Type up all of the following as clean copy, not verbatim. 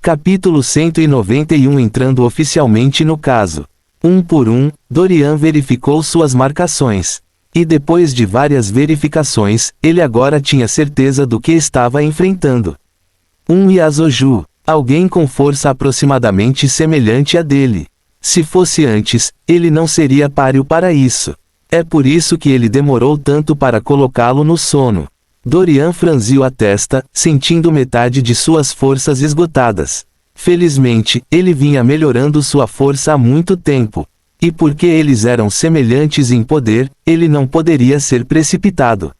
Capítulo 191. Entrando oficialmente no caso. Um por um, Dorian verificou suas marcações. E depois de várias verificações, ele agora tinha certeza do que estava enfrentando. Um Yasuoju, alguém com força aproximadamente semelhante à dele. Se fosse antes, ele não seria páreo para isso. É por isso que ele demorou tanto para colocá-lo no sono. Dorian franziu a testa, sentindo metade de suas forças esgotadas. Felizmente, ele vinha melhorando sua força há muito tempo. E porque eles eram semelhantes em poder, ele não poderia ser precipitado.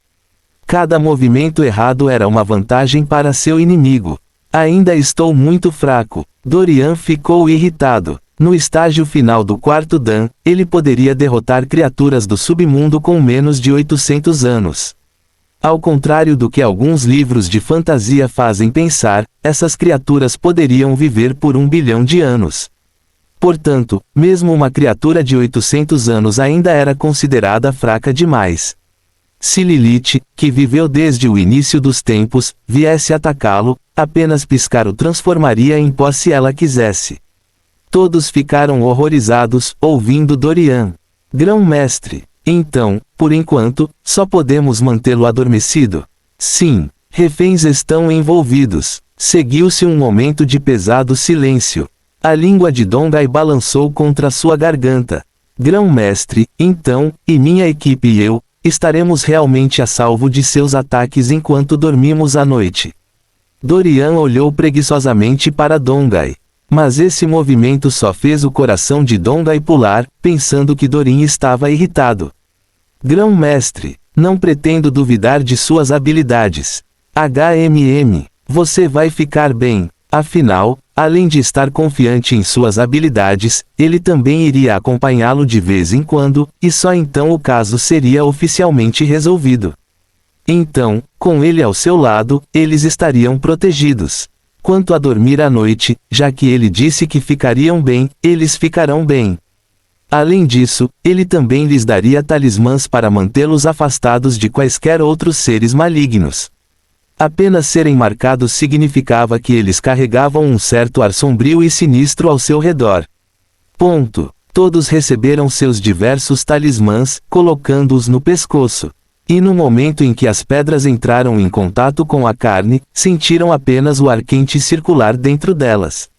Cada movimento errado era uma vantagem para seu inimigo. Ainda estou muito fraco. Dorian ficou irritado. No estágio final do quarto Dan, ele poderia derrotar criaturas do submundo com menos de 800 anos. Ao contrário do que alguns livros de fantasia fazem pensar, essas criaturas poderiam viver por 1 bilhão de anos. Portanto, mesmo uma criatura de 800 anos ainda era considerada fraca demais. Se Lilith, que viveu desde o início dos tempos, viesse atacá-lo, apenas piscar o transformaria em pó se ela quisesse. Todos ficaram horrorizados, ouvindo Dorian. Grão-mestre. Então, por enquanto, só podemos mantê-lo adormecido? Sim. Reféns estão envolvidos. Seguiu-se um momento de pesado silêncio. A língua de Dongai balançou contra sua garganta. Grão-mestre, então, e minha equipe e eu, estaremos realmente a salvo de seus ataques enquanto dormimos à noite. Dorian olhou preguiçosamente para Dongai. Mas esse movimento só fez o coração de Dongai pular, pensando que Dorin estava irritado. Grão-mestre, não pretendo duvidar de suas habilidades. Você vai ficar bem. Afinal, além de estar confiante em suas habilidades, ele também iria acompanhá-lo de vez em quando, e só então o caso seria oficialmente resolvido. Então, com ele ao seu lado, eles estariam protegidos. Quanto a dormir à noite, já que ele disse que ficariam bem, eles ficarão bem. Além disso, ele também lhes daria talismãs para mantê-los afastados de quaisquer outros seres malignos. Apenas serem marcados significava que eles carregavam um certo ar sombrio e sinistro ao seu redor. Ponto. Todos receberam seus diversos talismãs, colocando-os no pescoço. E no momento em que as pedras entraram em contato com a carne, sentiram apenas o ar quente circular dentro delas.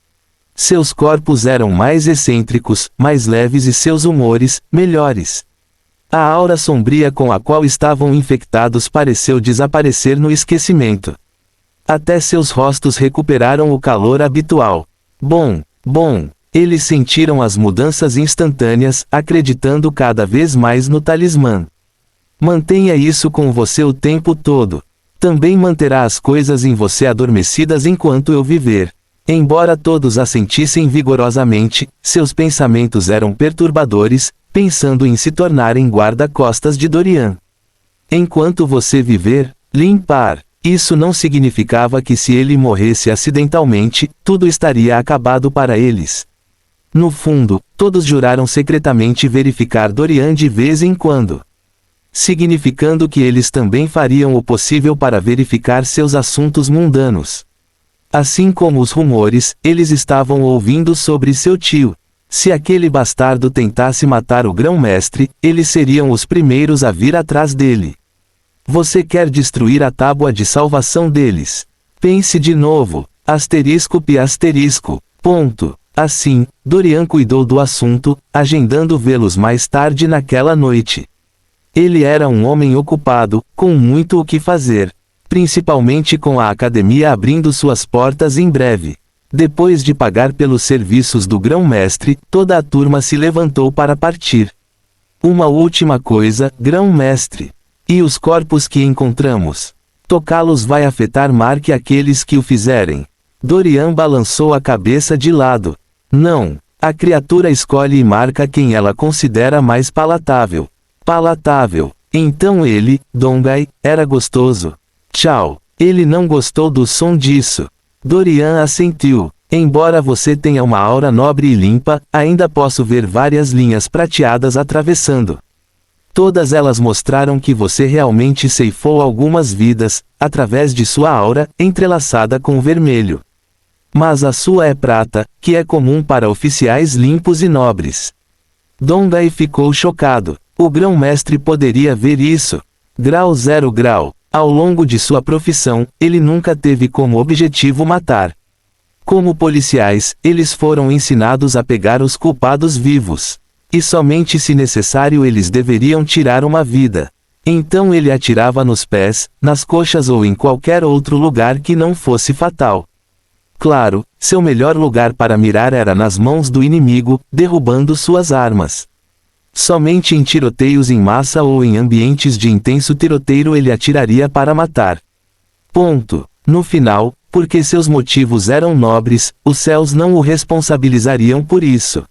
Seus corpos eram mais excêntricos, mais leves e seus humores, melhores. A aura sombria com a qual estavam infectados pareceu desaparecer no esquecimento. Até seus rostos recuperaram o calor habitual. Bom, eles sentiram as mudanças instantâneas, acreditando cada vez mais no talismã. Mantenha isso com você o tempo todo. Também manterá as coisas em você adormecidas enquanto eu viver. Embora todos a sentissem vigorosamente, seus pensamentos eram perturbadores, pensando em se tornarem guarda-costas de Dorian. Enquanto você viver, limpar. Isso não significava que se ele morresse acidentalmente, tudo estaria acabado para eles. No fundo, todos juraram secretamente verificar Dorian de vez em quando. Significando que eles também fariam o possível para verificar seus assuntos mundanos. Assim como os rumores, eles estavam ouvindo sobre seu tio. Se aquele bastardo tentasse matar o grão-mestre, eles seriam os primeiros a vir atrás dele. Você quer destruir a tábua de salvação deles. Pense de novo. Ponto. Assim, Dorian cuidou do assunto, agendando vê-los mais tarde naquela noite. Ele era um homem ocupado, com muito o que fazer. Principalmente com a academia abrindo suas portas em breve. Depois de pagar pelos serviços do grão-mestre, toda a turma se levantou para partir. Uma última coisa, grão-mestre. E os corpos que encontramos? Tocá-los vai afetar Marque aqueles que o fizerem. Dorian balançou a cabeça de lado. Não. A criatura escolhe e marca quem ela considera mais palatável. Então ele, Dongai, era gostoso. Tchau. Ele não gostou do som disso. Dorian assentiu. Embora você tenha uma aura nobre e limpa, ainda posso ver várias linhas prateadas atravessando. Todas elas mostraram que você realmente ceifou algumas vidas, através de sua aura, entrelaçada com o vermelho. Mas a sua é prata, que é comum para oficiais limpos e nobres. Dongai ficou chocado. O grão-mestre poderia ver isso. Grau 0 grau. Ao longo de sua profissão, ele nunca teve como objetivo matar. Como policiais, eles foram ensinados a pegar os culpados vivos. E somente se necessário eles deveriam tirar uma vida. Então ele atirava nos pés, nas coxas ou em qualquer outro lugar que não fosse fatal. Claro, seu melhor lugar para mirar era nas mãos do inimigo, derrubando suas armas. Somente em tiroteios em massa ou em ambientes de intenso tiroteio ele atiraria para matar. Ponto. No final, porque seus motivos eram nobres, os céus não o responsabilizariam por isso.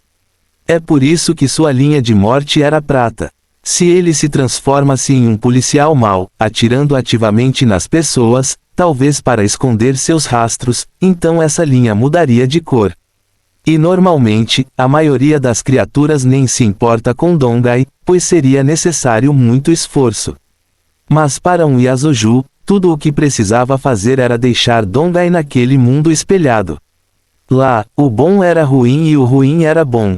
É por isso que sua linha de morte era prata. Se ele se transforma-se em um policial mau, atirando ativamente nas pessoas, talvez para esconder seus rastros, então essa linha mudaria de cor. E normalmente, a maioria das criaturas nem se importa com Dongai, pois seria necessário muito esforço. Mas para um Yasuju, tudo o que precisava fazer era deixar Dongai naquele mundo espelhado. Lá, o bom era ruim e o ruim era bom.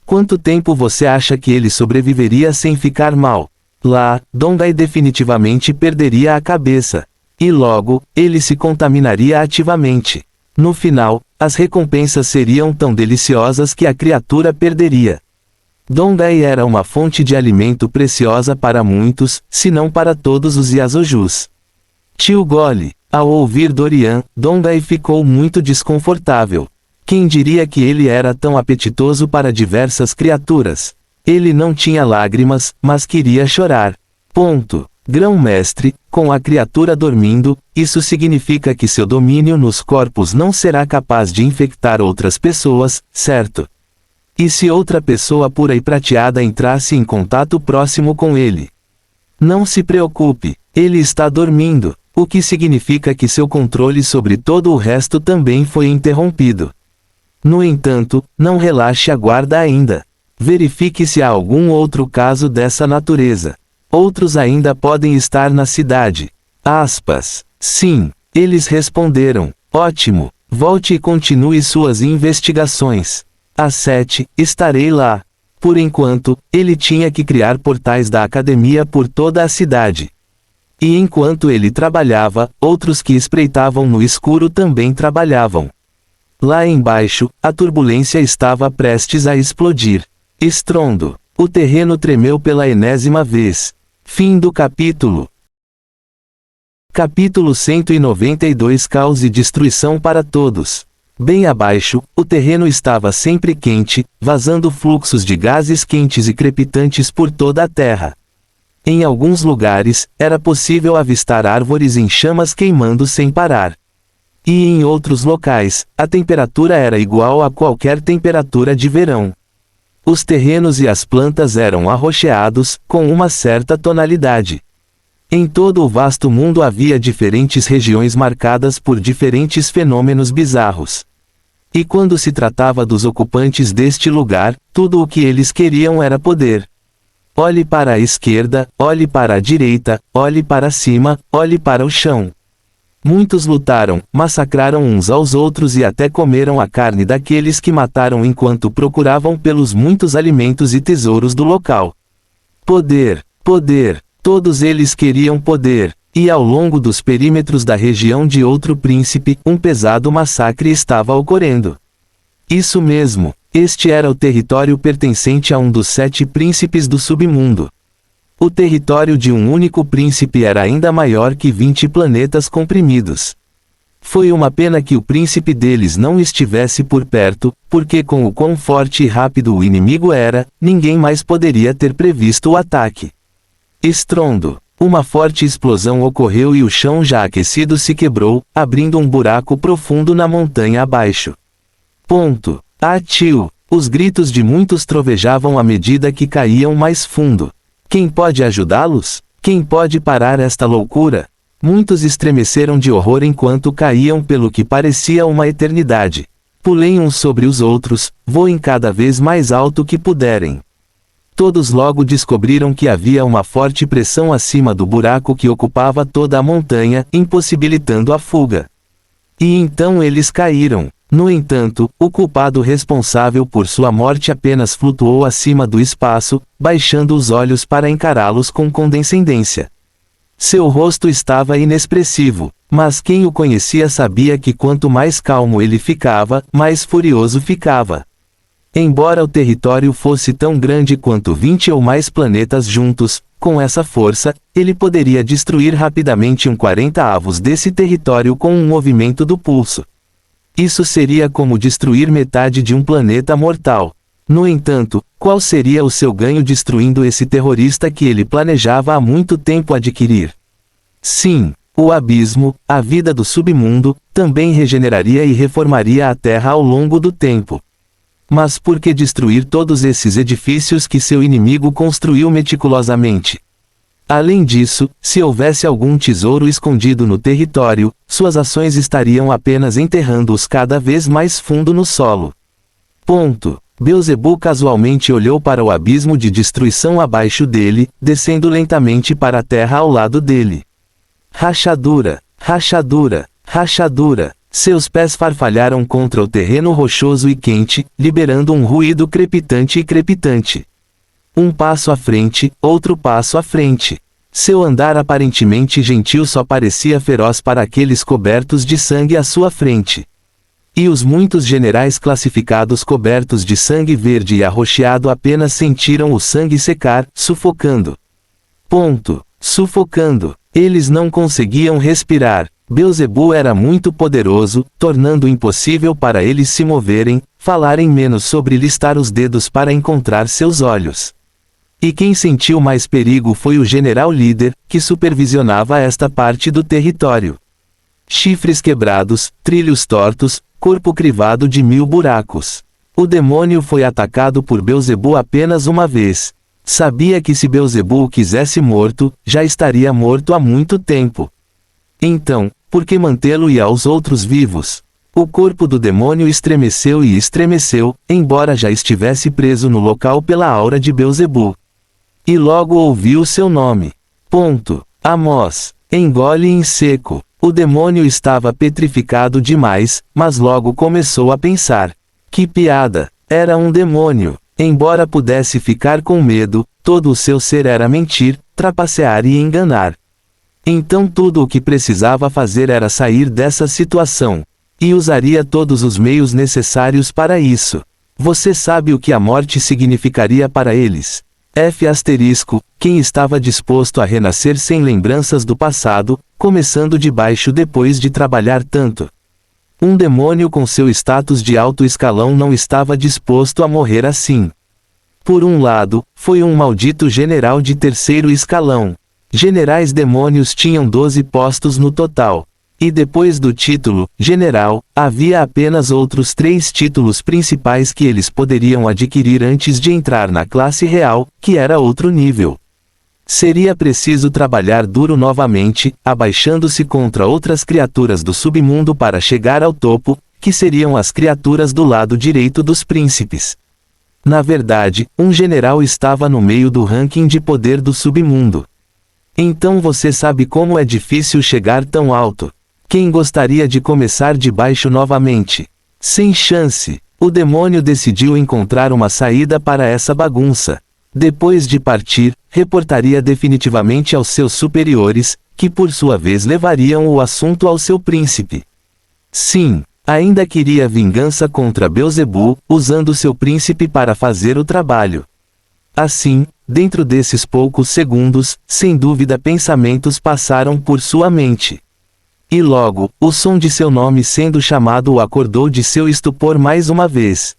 Quanto tempo você acha que ele sobreviveria sem ficar mal? Lá, Dongai definitivamente perderia a cabeça. E logo, ele se contaminaria ativamente. No final, as recompensas seriam tão deliciosas que a criatura perderia. Dongai era uma fonte de alimento preciosa para muitos, se não para todos os Yasujus. Tio Gole, ao ouvir Dorian, Dongai ficou muito desconfortável. Quem diria que ele era tão apetitoso para diversas criaturas? Ele não tinha lágrimas, mas queria chorar. Ponto. Grão-mestre, com a criatura dormindo, isso significa que seu domínio nos corpos não será capaz de infectar outras pessoas, certo? E se outra pessoa pura e prateada entrasse em contato próximo com ele? Não se preocupe, ele está dormindo, o que significa que seu controle sobre todo o resto também foi interrompido. No entanto, não relaxe a guarda ainda. Verifique se há algum outro caso dessa natureza. Outros ainda podem estar na cidade. Sim, eles responderam. Ótimo, volte e continue suas investigações. Às 7, estarei lá. Por enquanto, ele tinha que criar portais da academia por toda a cidade. E enquanto ele trabalhava, outros que espreitavam no escuro também trabalhavam. Lá embaixo, a turbulência estava prestes a explodir. Estrondo. O terreno tremeu pela enésima vez. Fim do capítulo. Capítulo 192. Caos e destruição para todos. Bem abaixo, o terreno estava sempre quente, vazando fluxos de gases quentes e crepitantes por toda a terra. Em alguns lugares, era possível avistar árvores em chamas queimando sem parar. E em outros locais, a temperatura era igual a qualquer temperatura de verão. Os terrenos e as plantas eram arroxeados, com uma certa tonalidade. Em todo o vasto mundo havia diferentes regiões marcadas por diferentes fenômenos bizarros. E quando se tratava dos ocupantes deste lugar, tudo o que eles queriam era poder. Olhe para a esquerda, olhe para a direita, olhe para cima, olhe para o chão. Muitos lutaram, massacraram uns aos outros e até comeram a carne daqueles que mataram enquanto procuravam pelos muitos alimentos e tesouros do local. Poder, poder, todos eles queriam poder, e ao longo dos perímetros da região de outro príncipe, um pesado massacre estava ocorrendo. Isso mesmo, este era o território pertencente a um dos 7 príncipes do submundo. O território de um único príncipe era ainda maior que 20 planetas comprimidos. Foi uma pena que o príncipe deles não estivesse por perto, porque com o quão forte e rápido o inimigo era, ninguém mais poderia ter previsto o ataque. Estrondo. Uma forte explosão ocorreu e o chão já aquecido se quebrou, abrindo um buraco profundo na montanha abaixo. Ponto. Tio! Os gritos de muitos trovejavam à medida que caíam mais fundo. Quem pode ajudá-los? Quem pode parar esta loucura? Muitos estremeceram de horror enquanto caíam pelo que parecia uma eternidade. Pulem uns sobre os outros, voem cada vez mais alto que puderem. Todos logo descobriram que havia uma forte pressão acima do buraco que ocupava toda a montanha, impossibilitando a fuga. E então eles caíram. No entanto, o culpado responsável por sua morte apenas flutuou acima do espaço, baixando os olhos para encará-los com condescendência. Seu rosto estava inexpressivo, mas quem o conhecia sabia que quanto mais calmo ele ficava, mais furioso ficava. Embora o território fosse tão grande quanto 20 ou mais planetas juntos, com essa força, ele poderia destruir rapidamente 1/40 desse território com um movimento do pulso. Isso seria como destruir metade de um planeta mortal. No entanto, qual seria o seu ganho destruindo esse terrorista que ele planejava há muito tempo adquirir? Sim, o abismo, a vida do submundo, também regeneraria e reformaria a Terra ao longo do tempo. Mas por que destruir todos esses edifícios que seu inimigo construiu meticulosamente? Além disso, se houvesse algum tesouro escondido no território, suas ações estariam apenas enterrando-os cada vez mais fundo no solo. Ponto. Beelzebub casualmente olhou para o abismo de destruição abaixo dele, descendo lentamente para a terra ao lado dele. Rachadura, rachadura, rachadura. Seus pés farfalharam contra o terreno rochoso e quente, liberando um ruído crepitante e crepitante. Um passo à frente, outro passo à frente. Seu andar aparentemente gentil só parecia feroz para aqueles cobertos de sangue à sua frente. E os muitos generais classificados cobertos de sangue verde e arroxeado apenas sentiram o sangue secar, sufocando. Ponto. Sufocando. Eles não conseguiam respirar. Beelzebub era muito poderoso, tornando impossível para eles se moverem, falarem menos sobre listar os dedos para encontrar seus olhos. E quem sentiu mais perigo foi o general líder, que supervisionava esta parte do território. Chifres quebrados, trilhos tortos, corpo crivado de 1000 buracos. O demônio foi atacado por Beelzebub apenas uma vez. Sabia que se Beelzebub quisesse morto, já estaria morto há muito tempo. Então, por que mantê-lo e aos outros vivos? O corpo do demônio estremeceu e estremeceu, embora já estivesse preso no local pela aura de Beelzebub. E logo ouviu seu nome. Ponto. Amós. Engole em seco. O demônio estava petrificado demais, mas logo começou a pensar. Que piada! Era um demônio. Embora pudesse ficar com medo, todo o seu ser era mentir, trapacear e enganar. Então tudo o que precisava fazer era sair dessa situação. E usaria todos os meios necessários para isso. Você sabe o que a morte significaria para eles? Quem estava disposto a renascer sem lembranças do passado, começando de baixo depois de trabalhar tanto. Um demônio com seu status de alto escalão não estava disposto a morrer assim. Por um lado, foi um maldito general de terceiro escalão. Generais demônios tinham 12 postos no total. E depois do título, general, havia apenas outros 3 títulos principais que eles poderiam adquirir antes de entrar na classe real, que era outro nível. Seria preciso trabalhar duro novamente, abaixando-se contra outras criaturas do submundo para chegar ao topo, que seriam as criaturas do lado direito dos príncipes. Na verdade, um general estava no meio do ranking de poder do submundo. Então você sabe como é difícil chegar tão alto. Quem gostaria de começar de baixo novamente? Sem chance. O demônio decidiu encontrar uma saída para essa bagunça. Depois de partir, reportaria definitivamente aos seus superiores, que por sua vez levariam o assunto ao seu príncipe. Sim, ainda queria vingança contra Beelzebub, usando seu príncipe para fazer o trabalho. Assim, dentro desses poucos segundos, sem dúvida pensamentos passaram por sua mente. E logo, o som de seu nome sendo chamado o acordou de seu estupor mais uma vez.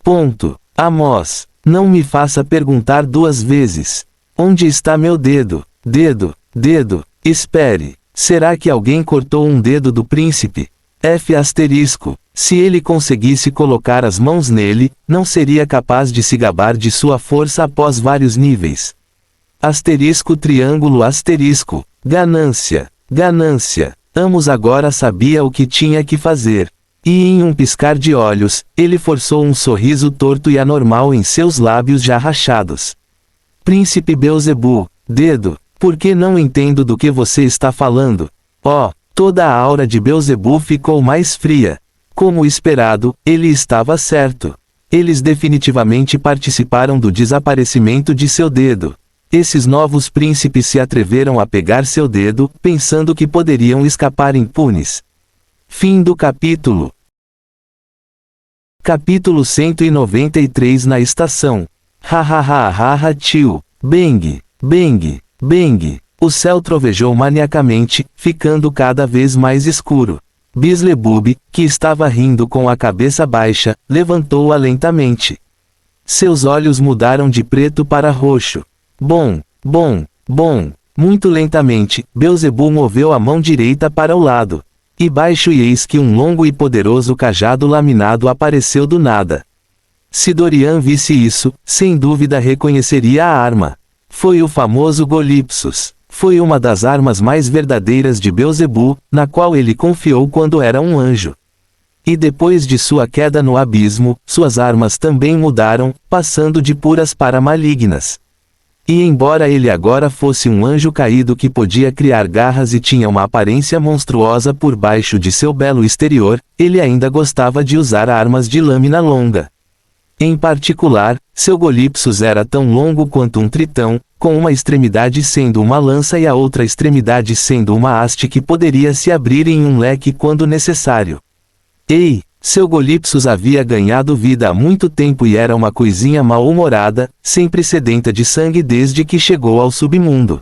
Ponto. Amós, não me faça perguntar 2 vezes. Onde está meu dedo? Dedo, dedo, espere. Será que alguém cortou um dedo do príncipe? Se ele conseguisse colocar as mãos nele, não seria capaz de se gabar de sua força após vários níveis. Triângulo asterisco. Ganância, ganância. Amos agora sabia o que tinha que fazer. E em um piscar de olhos, ele forçou um sorriso torto e anormal em seus lábios já rachados. Príncipe Beelzebub, dedo, por que não entendo do que você está falando? Oh, Toda a aura de Beelzebub ficou mais fria. Como esperado, ele estava certo. Eles definitivamente participaram do desaparecimento de seu dedo. Esses novos príncipes se atreveram a pegar seu dedo, pensando que poderiam escapar impunes. Fim do capítulo. Capítulo 193 na estação. Ha tio. Bang, bang, bang. O céu trovejou maniacamente, ficando cada vez mais escuro. Beelzebub, que estava rindo com a cabeça baixa, levantou-a lentamente. Seus olhos mudaram de preto para roxo. Bom. Muito lentamente, Beelzebub moveu a mão direita para o lado. E baixo e eis que um longo e poderoso cajado laminado apareceu do nada. Se Dorian visse isso, sem dúvida reconheceria a arma. Foi o famoso Golipsus. Foi uma das armas mais verdadeiras de Beelzebub, na qual ele confiou quando era um anjo. E depois de sua queda no abismo, suas armas também mudaram, passando de puras para malignas. E embora ele agora fosse um anjo caído que podia criar garras e tinha uma aparência monstruosa por baixo de seu belo exterior, ele ainda gostava de usar armas de lâmina longa. Em particular, seu Golipsus era tão longo quanto um tritão, com uma extremidade sendo uma lança e a outra extremidade sendo uma haste que poderia se abrir em um leque quando necessário. Ei! Seu Golipsus havia ganhado vida há muito tempo e era uma coisinha mal-humorada, sempre sedenta de sangue desde que chegou ao submundo.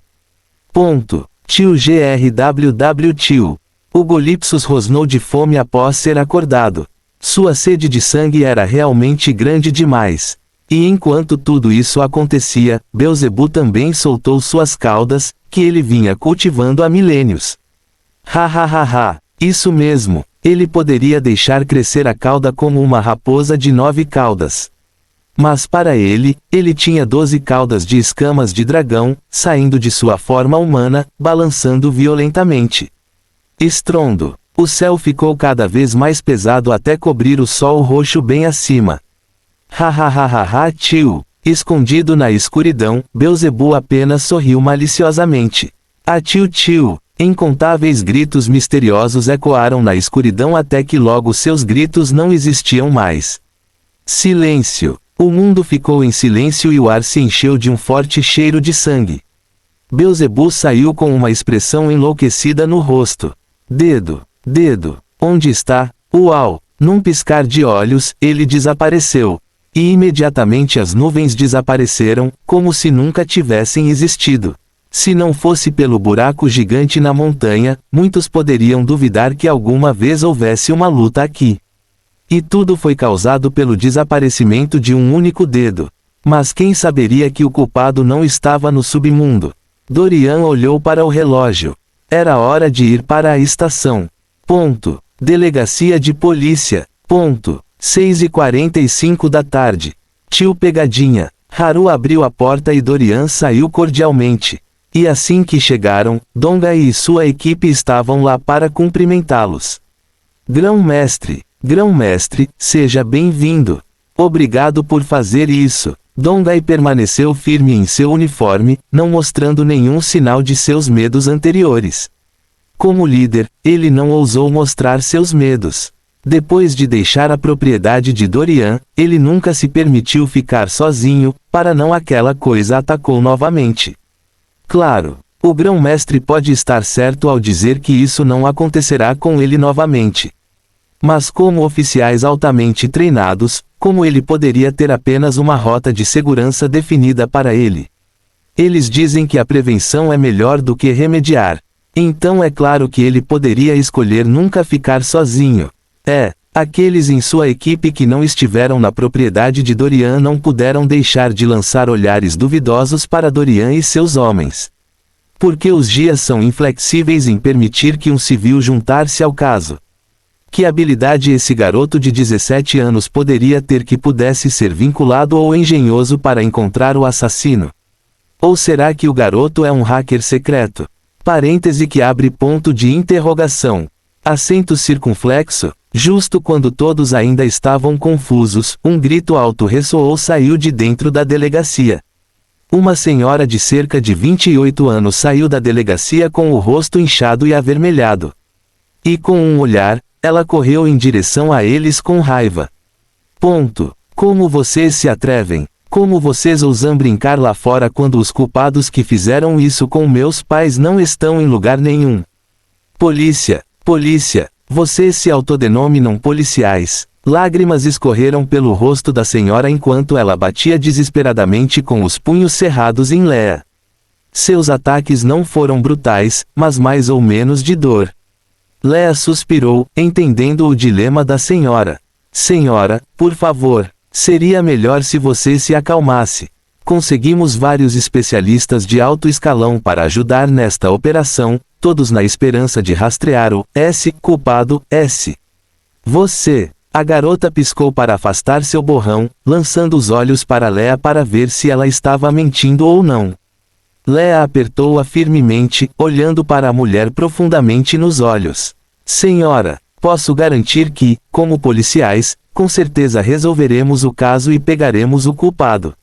Tio GRWW tio. O Golipsus rosnou de fome após ser acordado. Sua sede de sangue era realmente grande demais. E enquanto tudo isso acontecia, Beelzebub também soltou suas caudas, que ele vinha cultivando há milênios. Isso mesmo. Ele poderia deixar crescer a cauda como uma raposa de 9 caudas. Mas para ele tinha 12 caudas de escamas de dragão, saindo de sua forma humana, balançando violentamente. Estrondo. O céu ficou cada vez mais pesado até cobrir o sol roxo bem acima. Tio. Escondido na escuridão, Beelzebub apenas sorriu maliciosamente. Tio. Incontáveis gritos misteriosos ecoaram na escuridão até que logo seus gritos não existiam mais. Silêncio. O mundo ficou em silêncio e o ar se encheu de um forte cheiro de sangue. Beelzebub saiu com uma expressão enlouquecida no rosto. Dedo. Onde está? Uau! Num piscar de olhos, ele desapareceu. E imediatamente as nuvens desapareceram, como se nunca tivessem existido. Se não fosse pelo buraco gigante na montanha, muitos poderiam duvidar que alguma vez houvesse uma luta aqui. E tudo foi causado pelo desaparecimento de um único dedo. Mas quem saberia que o culpado não estava no submundo? Dorian olhou para o relógio. Era hora de ir para a estação. Delegacia de polícia. 6h45 da tarde. Tio Pegadinha. Haru abriu a porta e Dorian saiu cordialmente. E assim que chegaram, Donga e sua equipe estavam lá para cumprimentá-los. Grão-mestre, seja bem-vindo. Obrigado por fazer isso. Dongai permaneceu firme em seu uniforme, não mostrando nenhum sinal de seus medos anteriores. Como líder, ele não ousou mostrar seus medos. Depois de deixar a propriedade de Dorian, ele nunca se permitiu ficar sozinho, para não aquela coisa atacou novamente. Claro, o grão-mestre pode estar certo ao dizer que isso não acontecerá com ele novamente. Mas como oficiais altamente treinados, como ele poderia ter apenas uma rota de segurança definida para ele? Eles dizem que a prevenção é melhor do que remediar. Então é claro que ele poderia escolher nunca ficar sozinho. Aqueles em sua equipe que não estiveram na propriedade de Dorian não puderam deixar de lançar olhares duvidosos para Dorian e seus homens. Porque os dias são inflexíveis em permitir que um civil juntar-se ao caso. Que habilidade esse garoto de 17 anos poderia ter que pudesse ser vinculado ou engenhoso para encontrar o assassino? Ou será que o garoto é um hacker secreto? Parêntese que abre ponto de interrogação. Acento circunflexo. Justo quando todos ainda estavam confusos, um grito alto ressoou saiu de dentro da delegacia. Uma senhora de cerca de 28 anos saiu da delegacia com o rosto inchado e avermelhado. E com um olhar, ela correu em direção a eles com raiva. Como vocês se atrevem? Como vocês ousam brincar lá fora quando os culpados que fizeram isso com meus pais não estão em lugar nenhum? Polícia! Polícia! Vocês se autodenominam policiais. Lágrimas escorreram pelo rosto da senhora enquanto ela batia desesperadamente com os punhos cerrados em Leah. Seus ataques não foram brutais, mas mais ou menos de dor. Leah suspirou, entendendo o dilema da senhora. Senhora, por favor, seria melhor se você se acalmasse. Conseguimos vários especialistas de alto escalão para ajudar nesta operação, todos na esperança de rastrear o culpado. Você. A garota piscou para afastar seu borrão, lançando os olhos para Leah para ver se ela estava mentindo ou não. Leah apertou-a firmemente, olhando para a mulher profundamente nos olhos. Senhora, posso garantir que, como policiais, com certeza resolveremos o caso e pegaremos o culpado.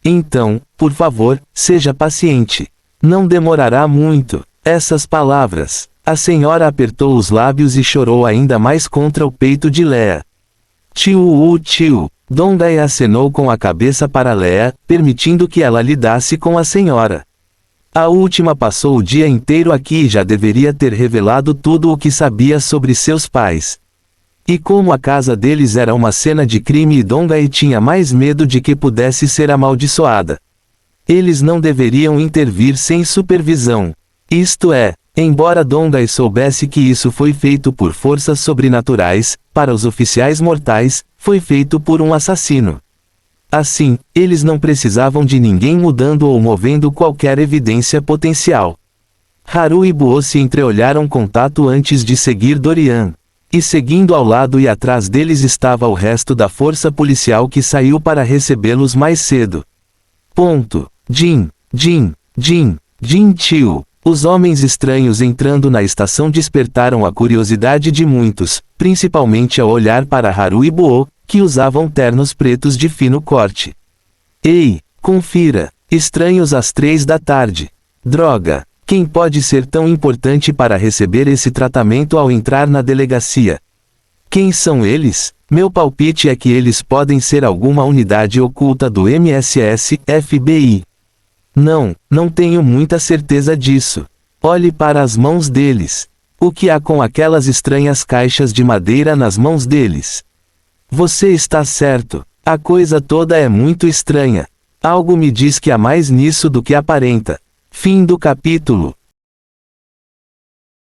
Então, por favor, seja paciente. Não demorará muito. Essas palavras. A senhora apertou os lábios e chorou ainda mais contra o peito de Leah. Tio. Dongdae acenou com a cabeça para Leah, permitindo que ela lidasse com a senhora. A última passou o dia inteiro aqui e já deveria ter revelado tudo o que sabia sobre seus pais. E como a casa deles era uma cena de crime e Dongdae tinha mais medo de que pudesse ser amaldiçoada. Eles não deveriam intervir sem supervisão. Isto é, embora Dongdae soubesse que isso foi feito por forças sobrenaturais, para os oficiais mortais, foi feito por um assassino. Assim, eles não precisavam de ninguém mudando ou movendo qualquer evidência potencial. Haru e Buo se entreolharam com tato antes de seguir Dorian. E seguindo ao lado e atrás deles estava o resto da força policial que saiu para recebê-los mais cedo. Jin, tio. Os homens estranhos entrando na estação despertaram a curiosidade de muitos, principalmente ao olhar para Haru e Buo, que usavam ternos pretos de fino corte. Ei, confira, estranhos às 3 da tarde. Droga, quem pode ser tão importante para receber esse tratamento ao entrar na delegacia? Quem são eles? Meu palpite é que eles podem ser alguma unidade oculta do MSS, FBI. Não tenho muita certeza disso. Olhe para as mãos deles. O que há com aquelas estranhas caixas de madeira nas mãos deles? Você está certo. A coisa toda é muito estranha. Algo me diz que há mais nisso do que aparenta. Fim do capítulo.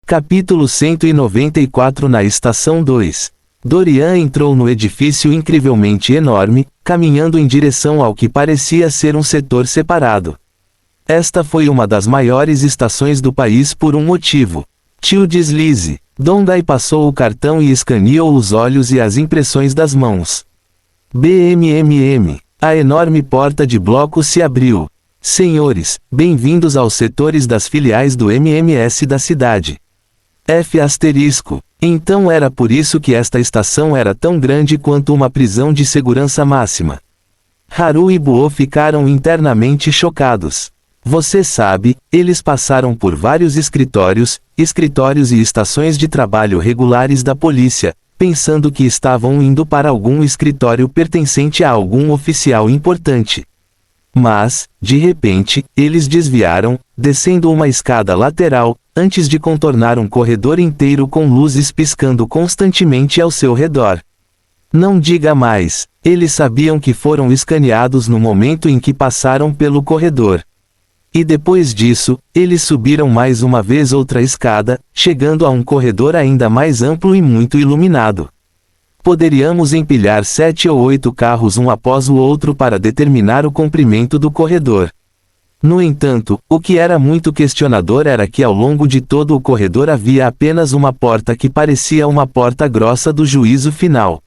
Capítulo 194. Na Estação 2. Dorian entrou no edifício incrivelmente enorme, caminhando em direção ao que parecia ser um setor separado. Esta foi uma das maiores estações do país por um motivo. Tio deslize. Dongdae passou o cartão e escaneou os olhos e as impressões das mãos. BMMM. A enorme porta de bloco se abriu. Senhores, bem-vindos aos setores das filiais do MMS da cidade. F***. Então era por isso que esta estação era tão grande quanto uma prisão de segurança máxima. Haru e Buo ficaram internamente chocados. Você sabe, eles passaram por vários escritórios e estações de trabalho regulares da polícia, pensando que estavam indo para algum escritório pertencente a algum oficial importante. Mas, de repente, eles desviaram, descendo uma escada lateral, antes de contornar um corredor inteiro com luzes piscando constantemente ao seu redor. Não diga mais, eles sabiam que foram escaneados no momento em que passaram pelo corredor. E depois disso, eles subiram mais uma vez outra escada, chegando a um corredor ainda mais amplo e muito iluminado. Poderíamos empilhar 7 ou 8 carros um após o outro para determinar o comprimento do corredor. No entanto, o que era muito questionador era que ao longo de todo o corredor havia apenas uma porta que parecia uma porta grossa do juízo final.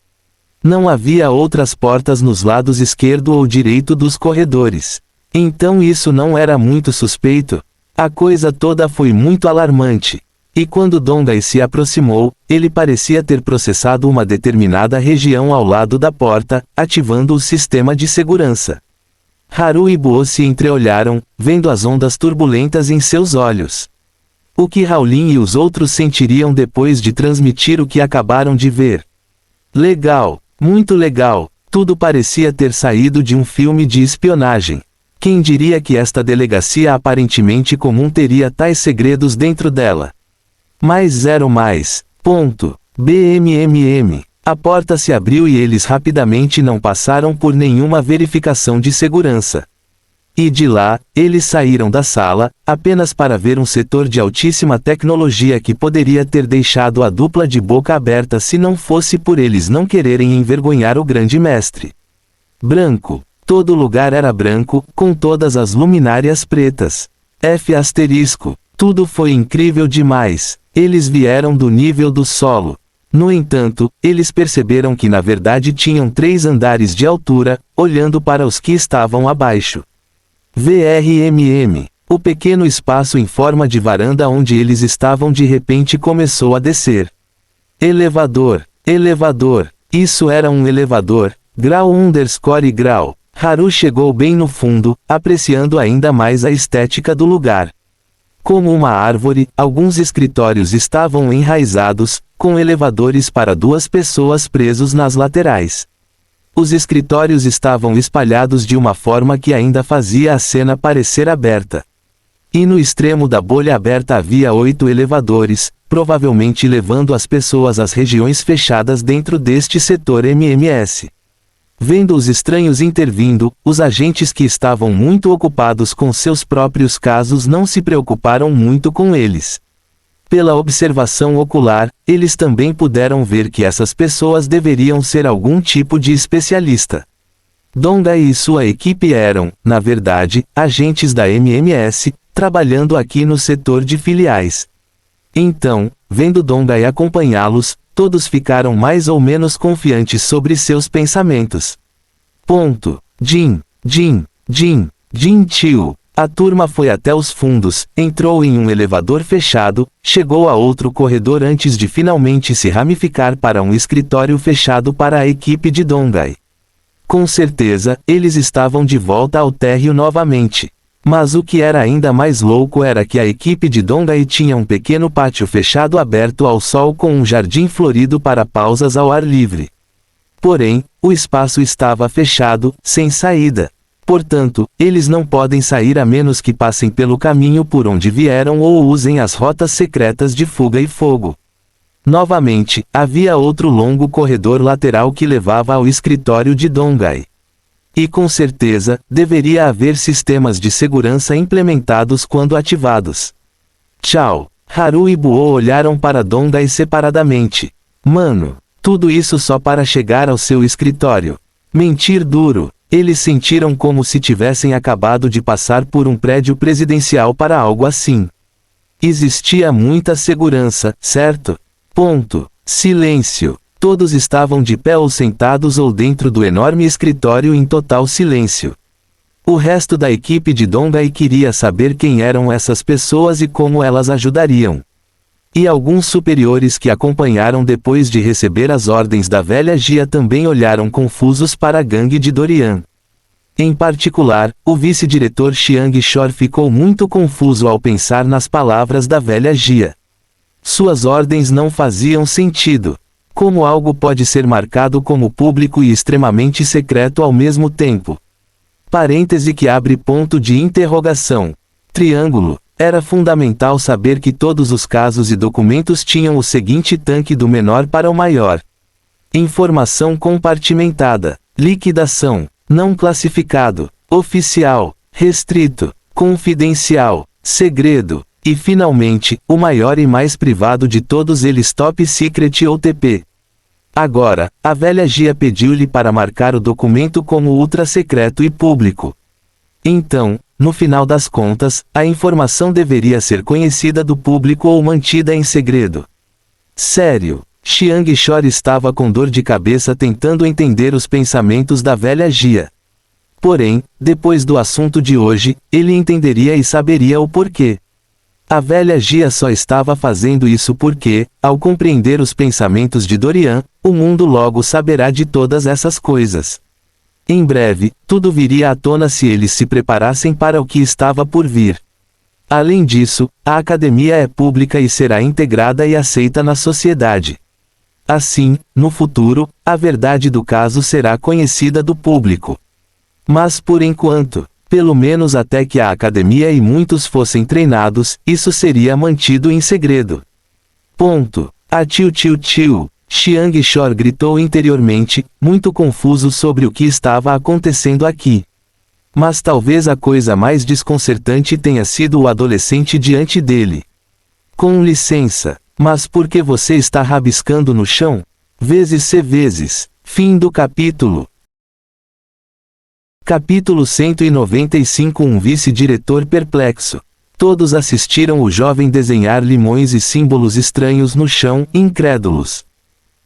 Não havia outras portas nos lados esquerdo ou direito dos corredores. Então isso não era muito suspeito. A coisa toda foi muito alarmante. E quando Dongdae se aproximou, ele parecia ter processado uma determinada região ao lado da porta, ativando o sistema de segurança. Haru e Buo se entreolharam, vendo as ondas turbulentas em seus olhos. O que Howlin e os outros sentiriam depois de transmitir o que acabaram de ver? Legal, muito legal, tudo parecia ter saído de um filme de espionagem. Quem diria que esta delegacia aparentemente comum teria tais segredos dentro dela? Mais 0 mais. Ponto. BMMM. A porta se abriu e eles rapidamente não passaram por nenhuma verificação de segurança. E de lá, eles saíram da sala, apenas para ver um setor de altíssima tecnologia que poderia ter deixado a dupla de boca aberta se não fosse por eles não quererem envergonhar o grande mestre. Branco. Todo lugar era branco, com todas as luminárias pretas. F***. Tudo foi incrível demais. Eles vieram do nível do solo. No entanto, eles perceberam que na verdade tinham 3 andares de altura, olhando para os que estavam abaixo. VRMM. O pequeno espaço em forma de varanda onde eles estavam de repente começou a descer. Elevador. Elevador. Isso era um elevador. Grau_grau. Haru chegou bem no fundo, apreciando ainda mais a estética do lugar. Como uma árvore, alguns escritórios estavam enraizados, com elevadores para 2 pessoas presos nas laterais. Os escritórios estavam espalhados de uma forma que ainda fazia a cena parecer aberta. E no extremo da bolha aberta havia 8 elevadores, provavelmente levando as pessoas às regiões fechadas dentro deste setor MMS. Vendo os estranhos intervindo, os agentes que estavam muito ocupados com seus próprios casos não se preocuparam muito com eles. Pela observação ocular, eles também puderam ver que essas pessoas deveriam ser algum tipo de especialista. Dongai e sua equipe eram, na verdade, agentes da MMS, trabalhando aqui no setor de filiais. Então, vendo Dongai acompanhá-los, todos ficaram mais ou menos confiantes sobre seus pensamentos. Ponto. Jin Tio. A turma foi até os fundos, entrou em um elevador fechado, chegou a outro corredor antes de finalmente se ramificar para um escritório fechado para a equipe de Dongai. Com certeza, eles estavam de volta ao térreo novamente. Mas o que era ainda mais louco era que a equipe de Dongai tinha um pequeno pátio fechado aberto ao sol com um jardim florido para pausas ao ar livre. Porém, o espaço estava fechado, sem saída. Portanto, eles não podem sair a menos que passem pelo caminho por onde vieram ou usem as rotas secretas de fuga e fogo. Novamente, havia outro longo corredor lateral que levava ao escritório de Dongai. E com certeza, deveria haver sistemas de segurança implementados quando ativados. Tchau. Haru e Buo olharam para Dongai separadamente. Mano, tudo isso só para chegar ao seu escritório. Mentir duro. Eles sentiram como se tivessem acabado de passar por um prédio presidencial para algo assim. Existia muita segurança, certo? Ponto. Silêncio. Todos estavam de pé ou sentados ou dentro do enorme escritório em total silêncio. O resto da equipe de Dongai queria saber quem eram essas pessoas e como elas ajudariam. E alguns superiores que acompanharam depois de receber as ordens da velha Gia também olharam confusos para a gangue de Dorian. Em particular, o vice-diretor Chiang Shor ficou muito confuso ao pensar nas palavras da velha Gia. Suas ordens não faziam sentido. Como algo pode ser marcado como público e extremamente secreto ao mesmo tempo? Parêntese que abre ponto de interrogação. Triângulo. Era fundamental saber que todos os casos e documentos tinham o seguinte tanque do menor para o maior. Informação compartimentada. Liquidação. Não classificado. Oficial. Restrito. Confidencial. Segredo. E finalmente, o maior e mais privado de todos eles, Top Secret ou TP. Agora, a velha Gia pediu-lhe para marcar o documento como ultra secreto e público. Então, no final das contas, a informação deveria ser conhecida do público ou mantida em segredo. Sério, Chiang Shor estava com dor de cabeça tentando entender os pensamentos da velha Gia. Porém, depois do assunto de hoje, ele entenderia e saberia o porquê. A velha Gia só estava fazendo isso porque, ao compreender os pensamentos de Dorian, o mundo logo saberá de todas essas coisas. Em breve, tudo viria à tona se eles se preparassem para o que estava por vir. Além disso, a academia é pública e será integrada e aceita na sociedade. Assim, no futuro, a verdade do caso será conhecida do público. Mas por enquanto, pelo menos até que a academia e muitos fossem treinados, isso seria mantido em segredo. Ponto. Tio. Chiang Shor gritou interiormente, muito confuso sobre o que estava acontecendo aqui. Mas talvez a coisa mais desconcertante tenha sido o adolescente diante dele. Com licença, mas por que você está rabiscando no chão? Vezes. Fim do capítulo. Capítulo 195. Um vice-diretor perplexo. Todos assistiram o jovem desenhar limões e símbolos estranhos no chão, incrédulos.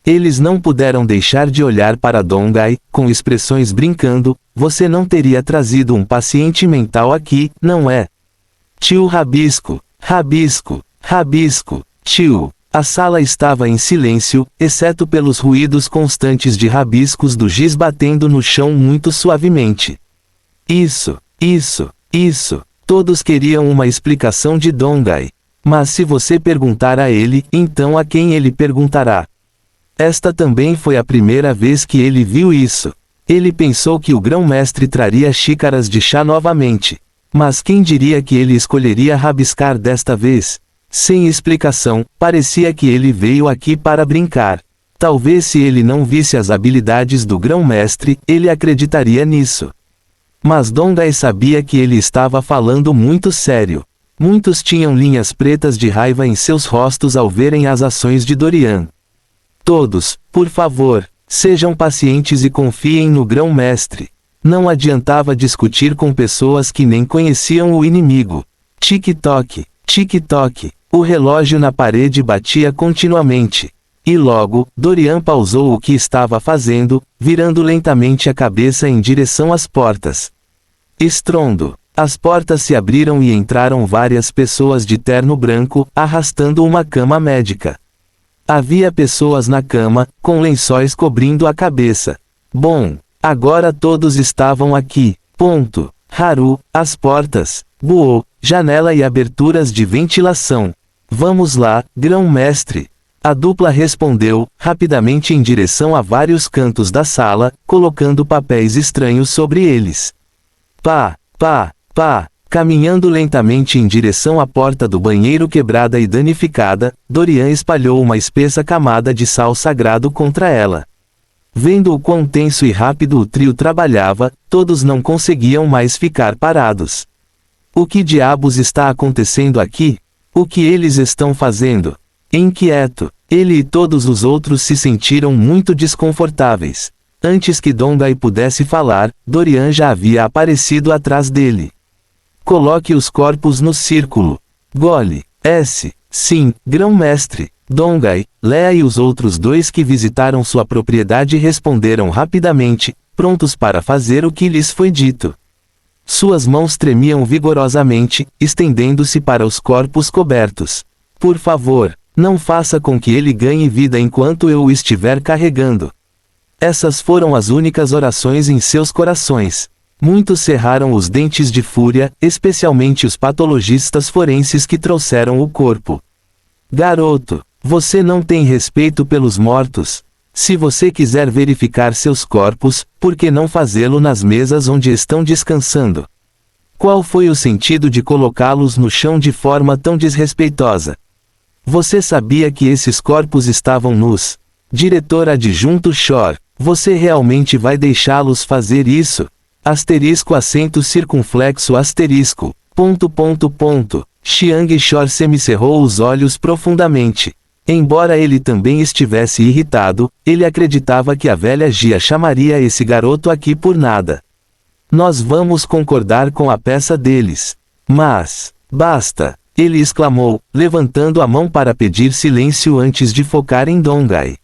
Eles não puderam deixar de olhar para Dongai, com expressões brincando. Você não teria trazido um paciente mental aqui, não é? Tio Rabisco. Tio. A sala estava em silêncio, exceto pelos ruídos constantes de rabiscos do giz batendo no chão muito suavemente. Isso. Todos queriam uma explicação de Dongai. Mas se você perguntar a ele, então a quem ele perguntará? Esta também foi a primeira vez que ele viu isso. Ele pensou que o grão-mestre traria xícaras de chá novamente. Mas quem diria que ele escolheria rabiscar desta vez? Sem explicação, parecia que ele veio aqui para brincar. Talvez se ele não visse as habilidades do grão-mestre, ele acreditaria nisso. Mas Dongai sabia que ele estava falando muito sério. Muitos tinham linhas pretas de raiva em seus rostos ao verem as ações de Dorian. Todos, por favor, sejam pacientes e confiem no grão-mestre. Não adiantava discutir com pessoas que nem conheciam o inimigo. Tic-toc. O relógio na parede batia continuamente. E logo, Dorian pausou o que estava fazendo, virando lentamente a cabeça em direção às portas. Estrondo. As portas se abriram e entraram várias pessoas de terno branco, arrastando uma cama médica. Havia pessoas na cama, com lençóis cobrindo a cabeça. Bom, agora todos estavam aqui. Ponto. Haru, as portas. Buo, janela e aberturas de ventilação. Vamos lá, grão-mestre. A dupla respondeu, rapidamente em direção a vários cantos da sala, colocando papéis estranhos sobre eles. Pá. Caminhando lentamente em direção à porta do banheiro quebrada e danificada, Dorian espalhou uma espessa camada de sal sagrado contra ela. Vendo o quão tenso e rápido o trio trabalhava, todos não conseguiam mais ficar parados. O que diabos está acontecendo aqui? O que eles estão fazendo? Inquieto, ele e todos os outros se sentiram muito desconfortáveis. Antes que Dongai pudesse falar, Dorian já havia aparecido atrás dele. Coloque os corpos no círculo. Gole. Sim, grão-mestre. Dongai, Lea e os outros dois que visitaram sua propriedade responderam rapidamente, prontos para fazer o que lhes foi dito. Suas mãos tremiam vigorosamente, estendendo-se para os corpos cobertos. Por favor, não faça com que ele ganhe vida enquanto eu o estiver carregando. Essas foram as únicas orações em seus corações. Muitos cerraram os dentes de fúria, especialmente os patologistas forenses que trouxeram o corpo. Garoto, você não tem respeito pelos mortos? Se você quiser verificar seus corpos, por que não fazê-lo nas mesas onde estão descansando? Qual foi o sentido de colocá-los no chão de forma tão desrespeitosa? Você sabia que esses corpos estavam nus? Diretor adjunto Shor, você realmente vai deixá-los fazer isso? Acento circunflexo asterisco. Chiang Shor semicerrou os olhos profundamente. Embora ele também estivesse irritado, ele acreditava que a velha Gia chamaria esse garoto aqui por nada. Nós vamos concordar com a peça deles. Mas, basta, ele exclamou, levantando a mão para pedir silêncio antes de focar em Dongai.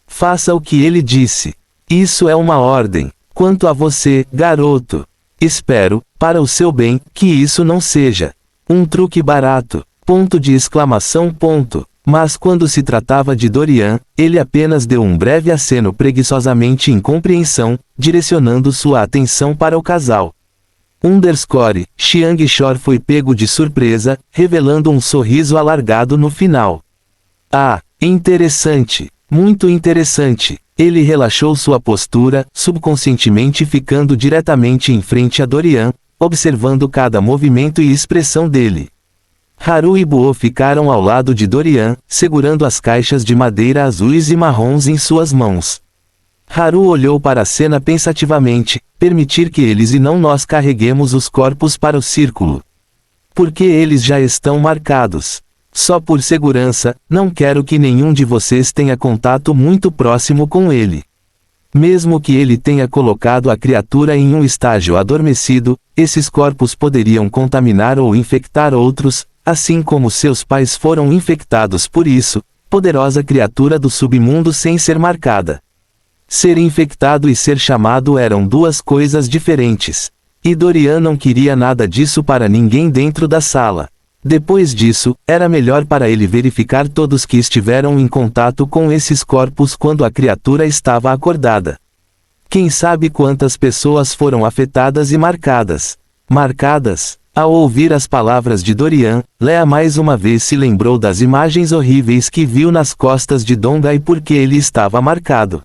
Faça o que ele disse. Isso é uma ordem. Quanto a você, garoto, espero, para o seu bem, que isso não seja um truque barato. Mas quando se tratava de Dorian, ele apenas deu um breve aceno preguiçosamente em compreensão, direcionando sua atenção para o casal. Chiang Shor foi pego de surpresa, revelando um sorriso alargado no final. Ah, interessante. Muito interessante. Ele relaxou sua postura, subconscientemente ficando diretamente em frente a Dorian, observando cada movimento e expressão dele. Haru e Buo ficaram ao lado de Dorian, segurando as caixas de madeira azuis e marrons em suas mãos. Haru olhou para a cena pensativamente, permitir que eles e não nós carreguemos os corpos para o círculo. Porque eles já estão marcados. Só por segurança, não quero que nenhum de vocês tenha contato muito próximo com ele. Mesmo que ele tenha colocado a criatura em um estágio adormecido, esses corpos poderiam contaminar ou infectar outros, assim como seus pais foram infectados por isso, poderosa criatura do submundo sem ser marcada. Ser infectado e ser chamado eram duas coisas diferentes. E Dorian não queria nada disso para ninguém dentro da sala. Depois disso, era melhor para ele verificar todos que estiveram em contato com esses corpos quando a criatura estava acordada. Quem sabe quantas pessoas foram afetadas e marcadas. Marcadas? Ao ouvir as palavras de Dorian, Lea mais uma vez se lembrou das imagens horríveis que viu nas costas de Dongai porque ele estava marcado.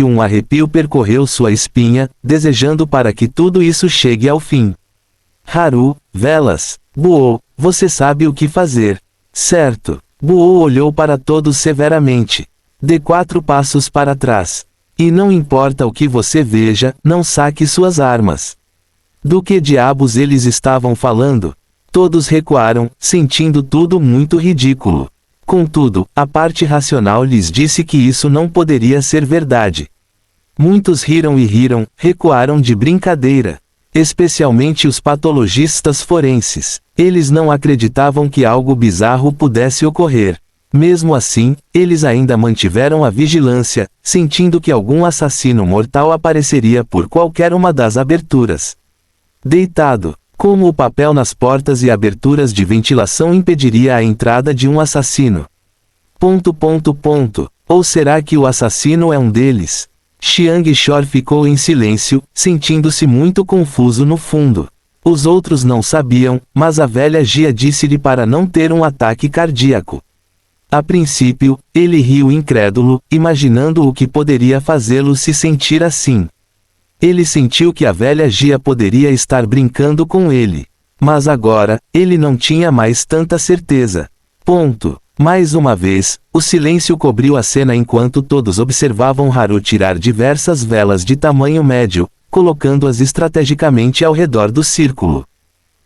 Um arrepio percorreu sua espinha, desejando para que tudo isso chegue ao fim. Haru, velas. Buo, você sabe o que fazer. Certo. Buo olhou para todos severamente. Dê 4 passos para trás. E não importa o que você veja, não saque suas armas. Do que diabos eles estavam falando? Todos recuaram, sentindo tudo muito ridículo. Contudo, a parte racional lhes disse que isso não poderia ser verdade. Muitos riram e riram, recuaram de brincadeira. Especialmente os patologistas forenses. Eles não acreditavam que algo bizarro pudesse ocorrer. Mesmo assim, eles ainda mantiveram a vigilância, sentindo que algum assassino mortal apareceria por qualquer uma das aberturas. Deitado. Como o papel nas portas e aberturas de ventilação impediria a entrada de um assassino? Ou será que o assassino é um deles? Chiang Shor ficou em silêncio, sentindo-se muito confuso no fundo. Os outros não sabiam, mas a velha Jia disse-lhe para não ter um ataque cardíaco. A princípio, ele riu incrédulo, imaginando o que poderia fazê-lo se sentir assim. Ele sentiu que a velha Jia poderia estar brincando com ele. Mas agora, ele não tinha mais tanta certeza. Mais uma vez, o silêncio cobriu a cena enquanto todos observavam Haru tirar diversas velas de tamanho médio, colocando-as estrategicamente ao redor do círculo.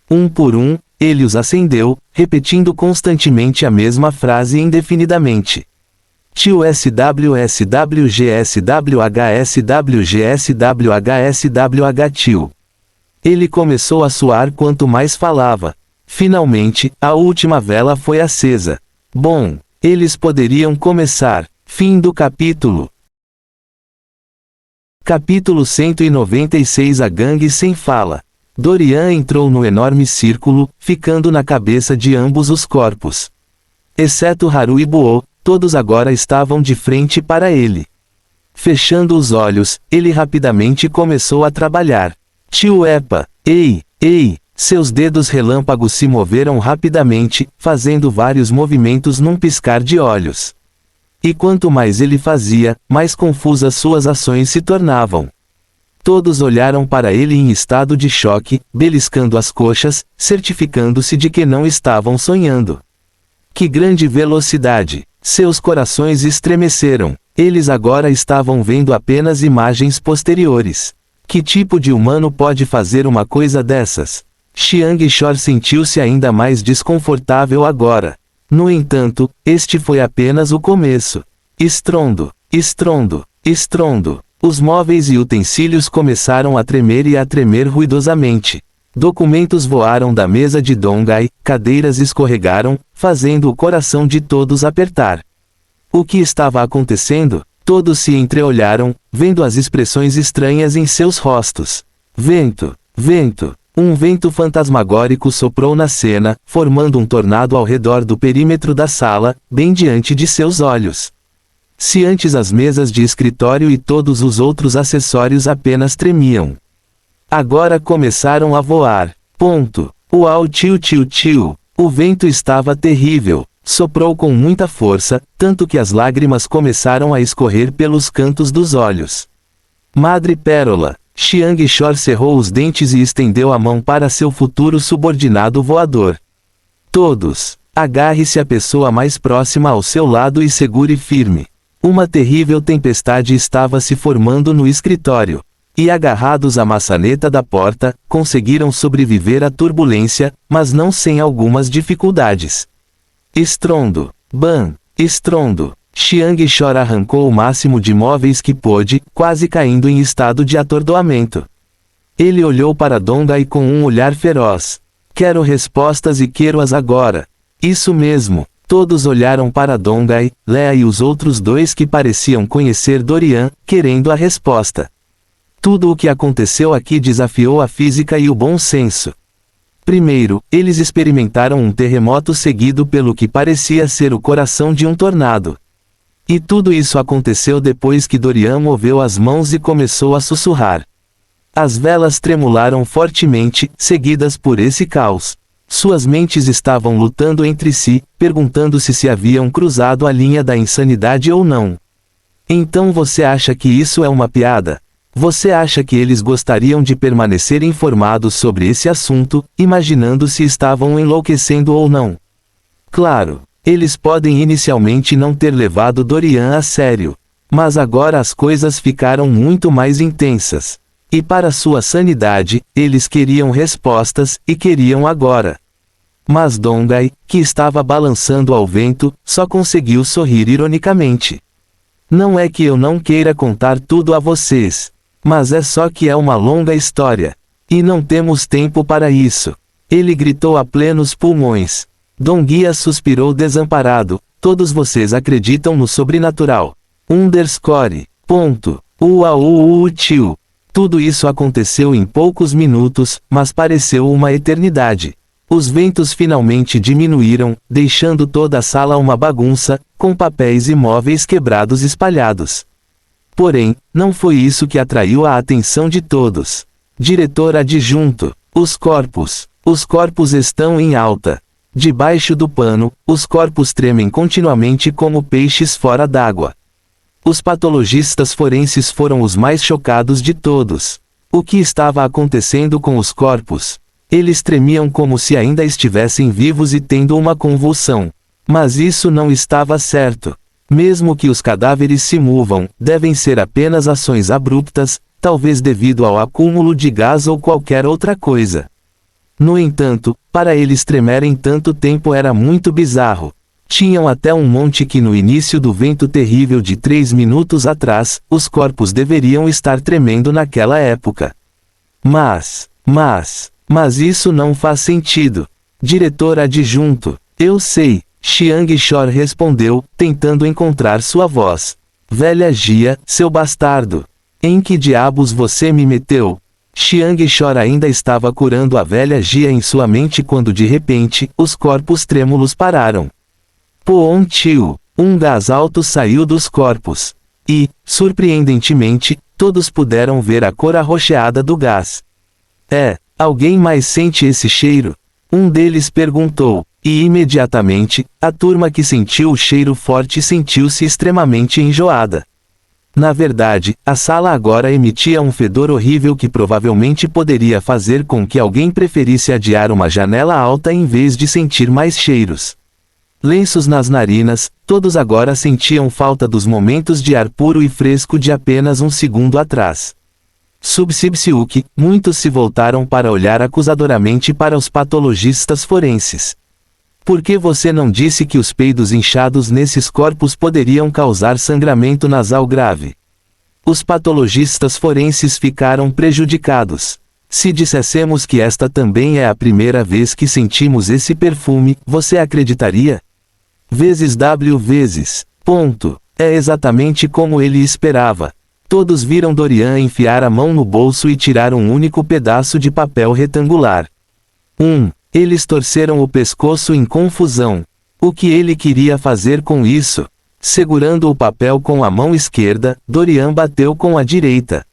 Um por um, ele os acendeu, repetindo constantemente a mesma frase indefinidamente. Tio SWSWGSWHSWGSWHSWH tio. Ele começou a suar quanto mais falava. Finalmente, a última vela foi acesa. Bom, eles poderiam começar. Fim do capítulo. Capítulo 196. A gangue sem fala. Dorian entrou no enorme círculo, ficando na cabeça de ambos os corpos. Exceto Haru e Buo, todos agora estavam de frente para ele. Fechando os olhos, ele rapidamente começou a trabalhar. Tio Epa, ei! Seus dedos relâmpagos se moveram rapidamente, fazendo vários movimentos num piscar de olhos. E quanto mais ele fazia, mais confusas suas ações se tornavam. Todos olharam para ele em estado de choque, beliscando as coxas, certificando-se de que não estavam sonhando. Que grande velocidade! Seus corações estremeceram. Eles agora estavam vendo apenas imagens posteriores. Que tipo de humano pode fazer uma coisa dessas? Chiang Shor sentiu-se ainda mais desconfortável agora. No entanto, este foi apenas o começo. Estrondo, estrondo, estrondo. Os móveis e utensílios começaram a tremer e a tremer ruidosamente. Documentos voaram da mesa de Dongai, cadeiras escorregaram, fazendo o coração de todos apertar. O que estava acontecendo? Todos se entreolharam, vendo as expressões estranhas em seus rostos. Vento, vento. Um vento fantasmagórico soprou na cena, formando um tornado ao redor do perímetro da sala, bem diante de seus olhos. Se antes as mesas de escritório e todos os outros acessórios apenas tremiam. Agora começaram a voar. Uau, tio, tio, tio. O vento estava terrível. Soprou com muita força, tanto que as lágrimas começaram a escorrer pelos cantos dos olhos. Madre Pérola. Chiang Shor cerrou os dentes e estendeu a mão para seu futuro subordinado voador. Todos. Agarre-se à pessoa mais próxima ao seu lado e segure firme. Uma terrível tempestade estava se formando no escritório. E agarrados à maçaneta da porta, conseguiram sobreviver à turbulência, mas não sem algumas dificuldades. Estrondo. Bam. Estrondo. Chiang Shor arrancou o máximo de móveis que pôde, quase caindo em estado de atordoamento. Ele olhou para Dongai com um olhar feroz. Quero respostas e quero-as agora. Isso mesmo. Todos olharam para Dongai, Lea e os outros dois que pareciam conhecer Dorian, querendo a resposta. Tudo o que aconteceu aqui desafiou a física e o bom senso. Primeiro, eles experimentaram um terremoto seguido pelo que parecia ser o coração de um tornado. E tudo isso aconteceu depois que Dorian moveu as mãos e começou a sussurrar. As velas tremularam fortemente, seguidas por esse caos. Suas mentes estavam lutando entre si, perguntando-se se haviam cruzado a linha da insanidade ou não. Então você acha que isso é uma piada? Você acha que eles gostariam de permanecer informados sobre esse assunto, imaginando se estavam enlouquecendo ou não? Claro. Eles podem inicialmente não ter levado Dorian a sério. Mas agora as coisas ficaram muito mais intensas. E para sua sanidade, eles queriam respostas, e queriam agora. Mas Dongai, que estava balançando ao vento, só conseguiu sorrir ironicamente. Não é que eu não queira contar tudo a vocês. Mas é só que é uma longa história. E não temos tempo para isso. Ele gritou a plenos pulmões. Donghia suspirou desamparado. Todos vocês acreditam no sobrenatural. Underscore. Tio. Tudo isso aconteceu em poucos minutos, mas pareceu uma eternidade. Os ventos finalmente diminuíram, deixando toda a sala uma bagunça, com papéis e móveis quebrados espalhados. Porém, não foi isso que atraiu a atenção de todos. Diretor adjunto. Os corpos. Os corpos estão em alta. Debaixo do pano, os corpos tremem continuamente como peixes fora d'água. Os patologistas forenses foram os mais chocados de todos. O que estava acontecendo com os corpos? Eles tremiam como se ainda estivessem vivos e tendo uma convulsão. Mas isso não estava certo. Mesmo que os cadáveres se movam, devem ser apenas ações abruptas, talvez devido ao acúmulo de gás ou qualquer outra coisa. No entanto, para eles tremerem tanto tempo era muito bizarro. Tinham até um monte que no início do vento terrível de 3 minutos atrás, os corpos deveriam estar tremendo naquela época. Mas isso não faz sentido. Diretor adjunto. Eu sei, Chiang Shor respondeu, tentando encontrar sua voz. Velha Gia, seu bastardo. Em que diabos você me meteu? Chiang Shor ainda estava curando a velha Gia em sua mente quando de repente, os corpos trêmulos pararam. Tio. Um gás alto saiu dos corpos. E, surpreendentemente, todos puderam ver a cor arroxeada do gás. Alguém mais sente esse cheiro? Um deles perguntou, e imediatamente, a turma que sentiu o cheiro forte sentiu-se extremamente enjoada. Na verdade, a sala agora emitia um fedor horrível que provavelmente poderia fazer com que alguém preferisse adiar uma janela alta em vez de sentir mais cheiros. Lenços nas narinas, todos agora sentiam falta dos momentos de ar puro e fresco de apenas um segundo atrás. Subsibsiuk, muitos se voltaram para olhar acusadoramente para os patologistas forenses. Por que você não disse que os peidos inchados nesses corpos poderiam causar sangramento nasal grave? Os patologistas forenses ficaram prejudicados. Se dissessemos que esta também é a primeira vez que sentimos esse perfume, você acreditaria? Vezes W vezes. É exatamente como ele esperava. Todos viram Dorian enfiar a mão no bolso e tirar um único pedaço de papel retangular. Eles torceram o pescoço em confusão. O que ele queria fazer com isso? Segurando o papel com a mão esquerda, Dorian bateu com a direita.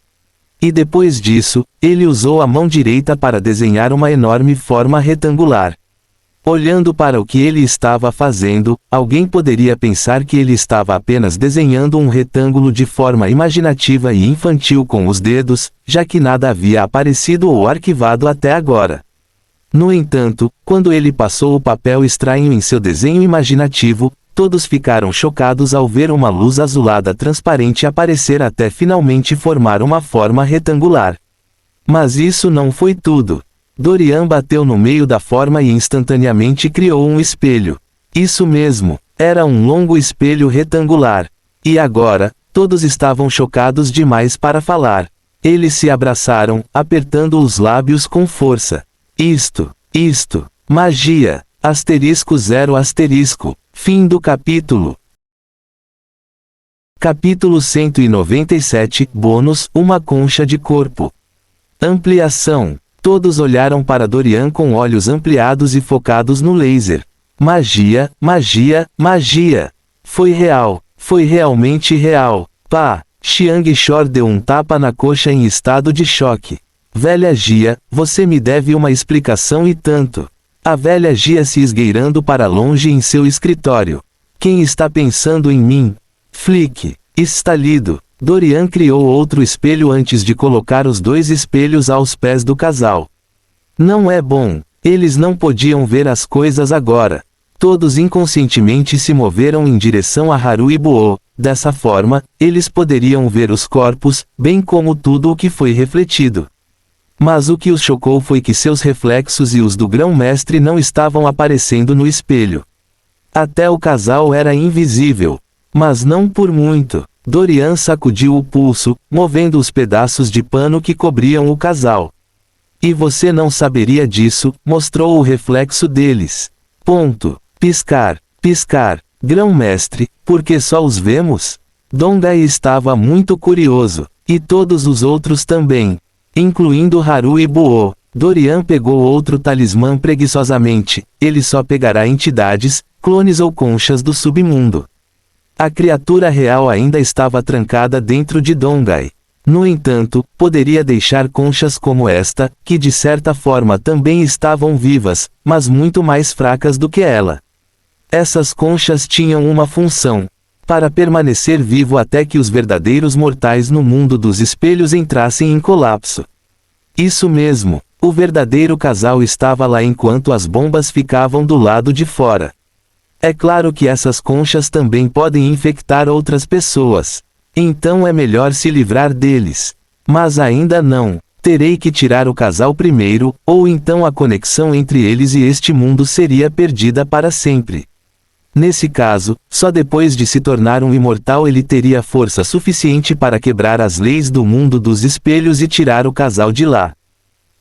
E depois disso, ele usou a mão direita para desenhar uma enorme forma retangular. Olhando para o que ele estava fazendo, alguém poderia pensar que ele estava apenas desenhando um retângulo de forma imaginativa e infantil com os dedos, já que nada havia aparecido ou arquivado até agora. No entanto, quando ele passou o papel estranho em seu desenho imaginativo, todos ficaram chocados ao ver uma luz azulada transparente aparecer até finalmente formar uma forma retangular. Mas isso não foi tudo. Dorian bateu no meio da forma e instantaneamente criou um espelho. Isso mesmo, era um longo espelho retangular. E agora, todos estavam chocados demais para falar. Eles se abraçaram, apertando os lábios com força. Isto, magia, *0*. Fim do capítulo. Capítulo 197, bônus, uma concha de corpo. Ampliação. Todos olharam para Dorian com olhos ampliados e focados no laser. Magia, magia, magia. Foi real, foi realmente real. Pá! Chiang Shor deu um tapa na coxa em estado de choque. Velha Gia, você me deve uma explicação e tanto. A velha Gia se esgueirando para longe em seu escritório. Quem está pensando em mim? Flick. Estalido. Dorian criou outro espelho antes de colocar os dois espelhos aos pés do casal. Não é bom. Eles não podiam ver as coisas agora. Todos inconscientemente se moveram em direção a Haru e Buo. Dessa forma, eles poderiam ver os corpos, bem como tudo o que foi refletido. Mas o que os chocou foi que seus reflexos e os do grão-mestre não estavam aparecendo no espelho. Até o casal era invisível. Mas não por muito. Dorian sacudiu o pulso, movendo os pedaços de pano que cobriam o casal. E você não saberia disso, mostrou o reflexo deles. Ponto. Piscar, piscar. Grão-mestre, por que só os vemos? Dongai estava muito curioso. E todos os outros também. Incluindo Haru e Buo. Dorian pegou outro talismã preguiçosamente. Ele só pegará entidades, clones ou conchas do submundo. A criatura real ainda estava trancada dentro de Dongai. No entanto, poderia deixar conchas como esta, que de certa forma também estavam vivas, mas muito mais fracas do que ela. Essas conchas tinham uma função: para permanecer vivo até que os verdadeiros mortais no mundo dos espelhos entrassem em colapso. Isso mesmo, o verdadeiro casal estava lá enquanto as bombas ficavam do lado de fora. É claro que essas conchas também podem infectar outras pessoas. Então é melhor se livrar deles. Mas ainda não. Terei que tirar o casal primeiro, ou então a conexão entre eles e este mundo seria perdida para sempre. Nesse caso, só depois de se tornar um imortal ele teria força suficiente para quebrar as leis do mundo dos espelhos e tirar o casal de lá.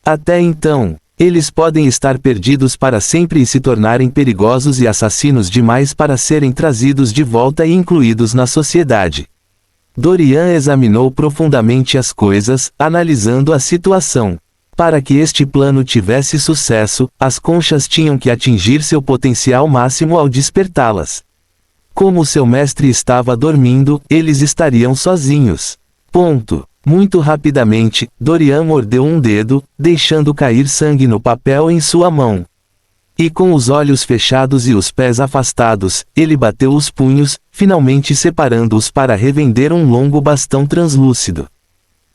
Até então, eles podem estar perdidos para sempre e se tornarem perigosos e assassinos demais para serem trazidos de volta e incluídos na sociedade. Dorian examinou profundamente as coisas, analisando a situação. Para que este plano tivesse sucesso, as conchas tinham que atingir seu potencial máximo ao despertá-las. Como seu mestre estava dormindo, eles estariam sozinhos. Ponto. Muito rapidamente, Dorian mordeu um dedo, deixando cair sangue no papel em sua mão. E com os olhos fechados e os pés afastados, ele bateu os punhos, finalmente separando-os para revender um longo bastão translúcido.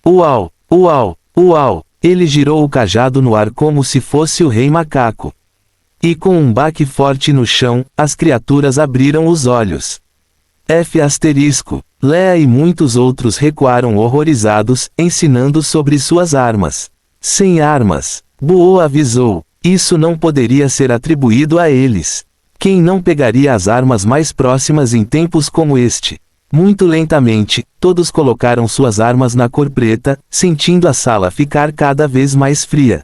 Uau! Uau! Uau! Ele girou o cajado no ar como se fosse o rei macaco. E com um baque forte no chão, as criaturas abriram os olhos. Lea e muitos outros recuaram horrorizados, ensinando sobre suas armas. Sem armas, Buo avisou, isso não poderia ser atribuído a eles. Quem não pegaria as armas mais próximas em tempos como este? Muito lentamente, todos colocaram suas armas na cor preta, sentindo a sala ficar cada vez mais fria.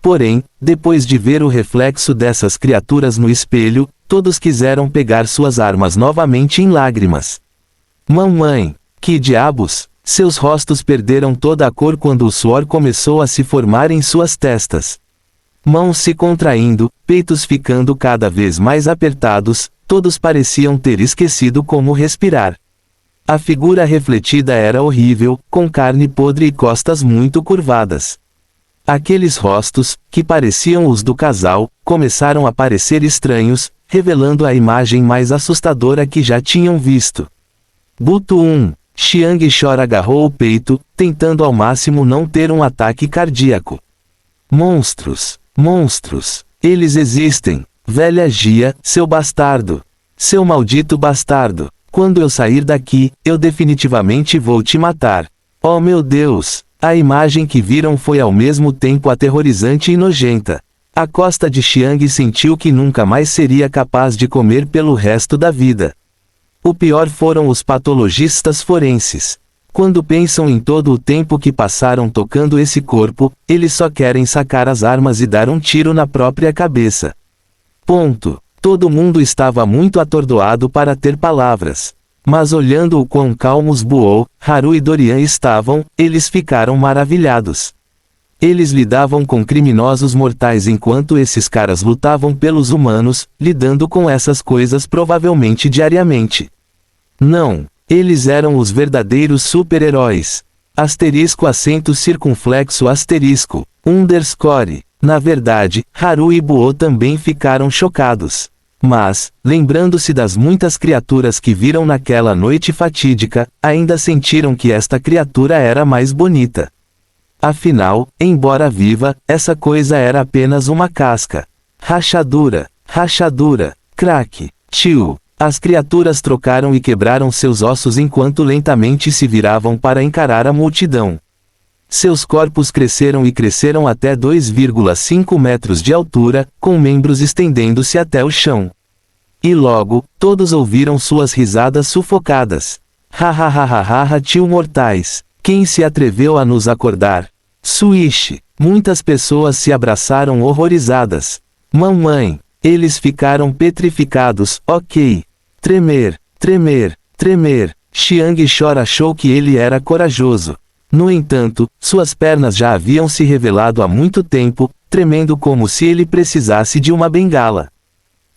Porém, depois de ver o reflexo dessas criaturas no espelho, todos quiseram pegar suas armas novamente em lágrimas. Mamãe! Que diabos! Seus rostos perderam toda a cor quando o suor começou a se formar em suas testas. Mãos se contraindo, peitos ficando cada vez mais apertados, todos pareciam ter esquecido como respirar. A figura refletida era horrível, com carne podre e costas muito curvadas. Aqueles rostos, que pareciam os do casal, começaram a parecer estranhos, revelando a imagem mais assustadora que já tinham visto. Buto 1. Xiang Chora agarrou o peito, tentando ao máximo não ter um ataque cardíaco. Monstros! Monstros! Eles existem! Velha Gia, seu bastardo! Seu maldito bastardo! Quando eu sair daqui, eu definitivamente vou te matar. Oh meu Deus! A imagem que viram foi ao mesmo tempo aterrorizante e nojenta. A costa de Xiang sentiu que nunca mais seria capaz de comer pelo resto da vida. O pior foram os patologistas forenses. Quando pensam em todo o tempo que passaram tocando esse corpo, eles só querem sacar as armas e dar um tiro na própria cabeça. Ponto. Todo mundo estava muito atordoado para ter palavras. Mas olhando o quão calmos Buou, Haru e Dorian estavam, eles ficaram maravilhados. Eles lidavam com criminosos mortais enquanto esses caras lutavam pelos humanos, lidando com essas coisas provavelmente diariamente. Não, eles eram os verdadeiros super-heróis. Asterisco acento circunflexo asterisco, underscore. Na verdade, Haru e Buou também ficaram chocados. Mas, lembrando-se das muitas criaturas que viram naquela noite fatídica, ainda sentiram que esta criatura era mais bonita. Afinal, embora viva, essa coisa era apenas uma casca. Rachadura, craque, tio. As criaturas trocaram e quebraram seus ossos enquanto lentamente se viravam para encarar a multidão. Seus corpos cresceram e cresceram até 2,5 metros de altura, com membros estendendo-se até o chão. E logo, todos ouviram suas risadas sufocadas. Ha, tio mortais. Quem se atreveu a nos acordar? Swish. Muitas pessoas se abraçaram horrorizadas. Mamãe. Eles ficaram petrificados, ok. Tremer. Xiang Chora achou que ele era corajoso. No entanto, suas pernas já haviam se revelado há muito tempo, tremendo como se ele precisasse de uma bengala.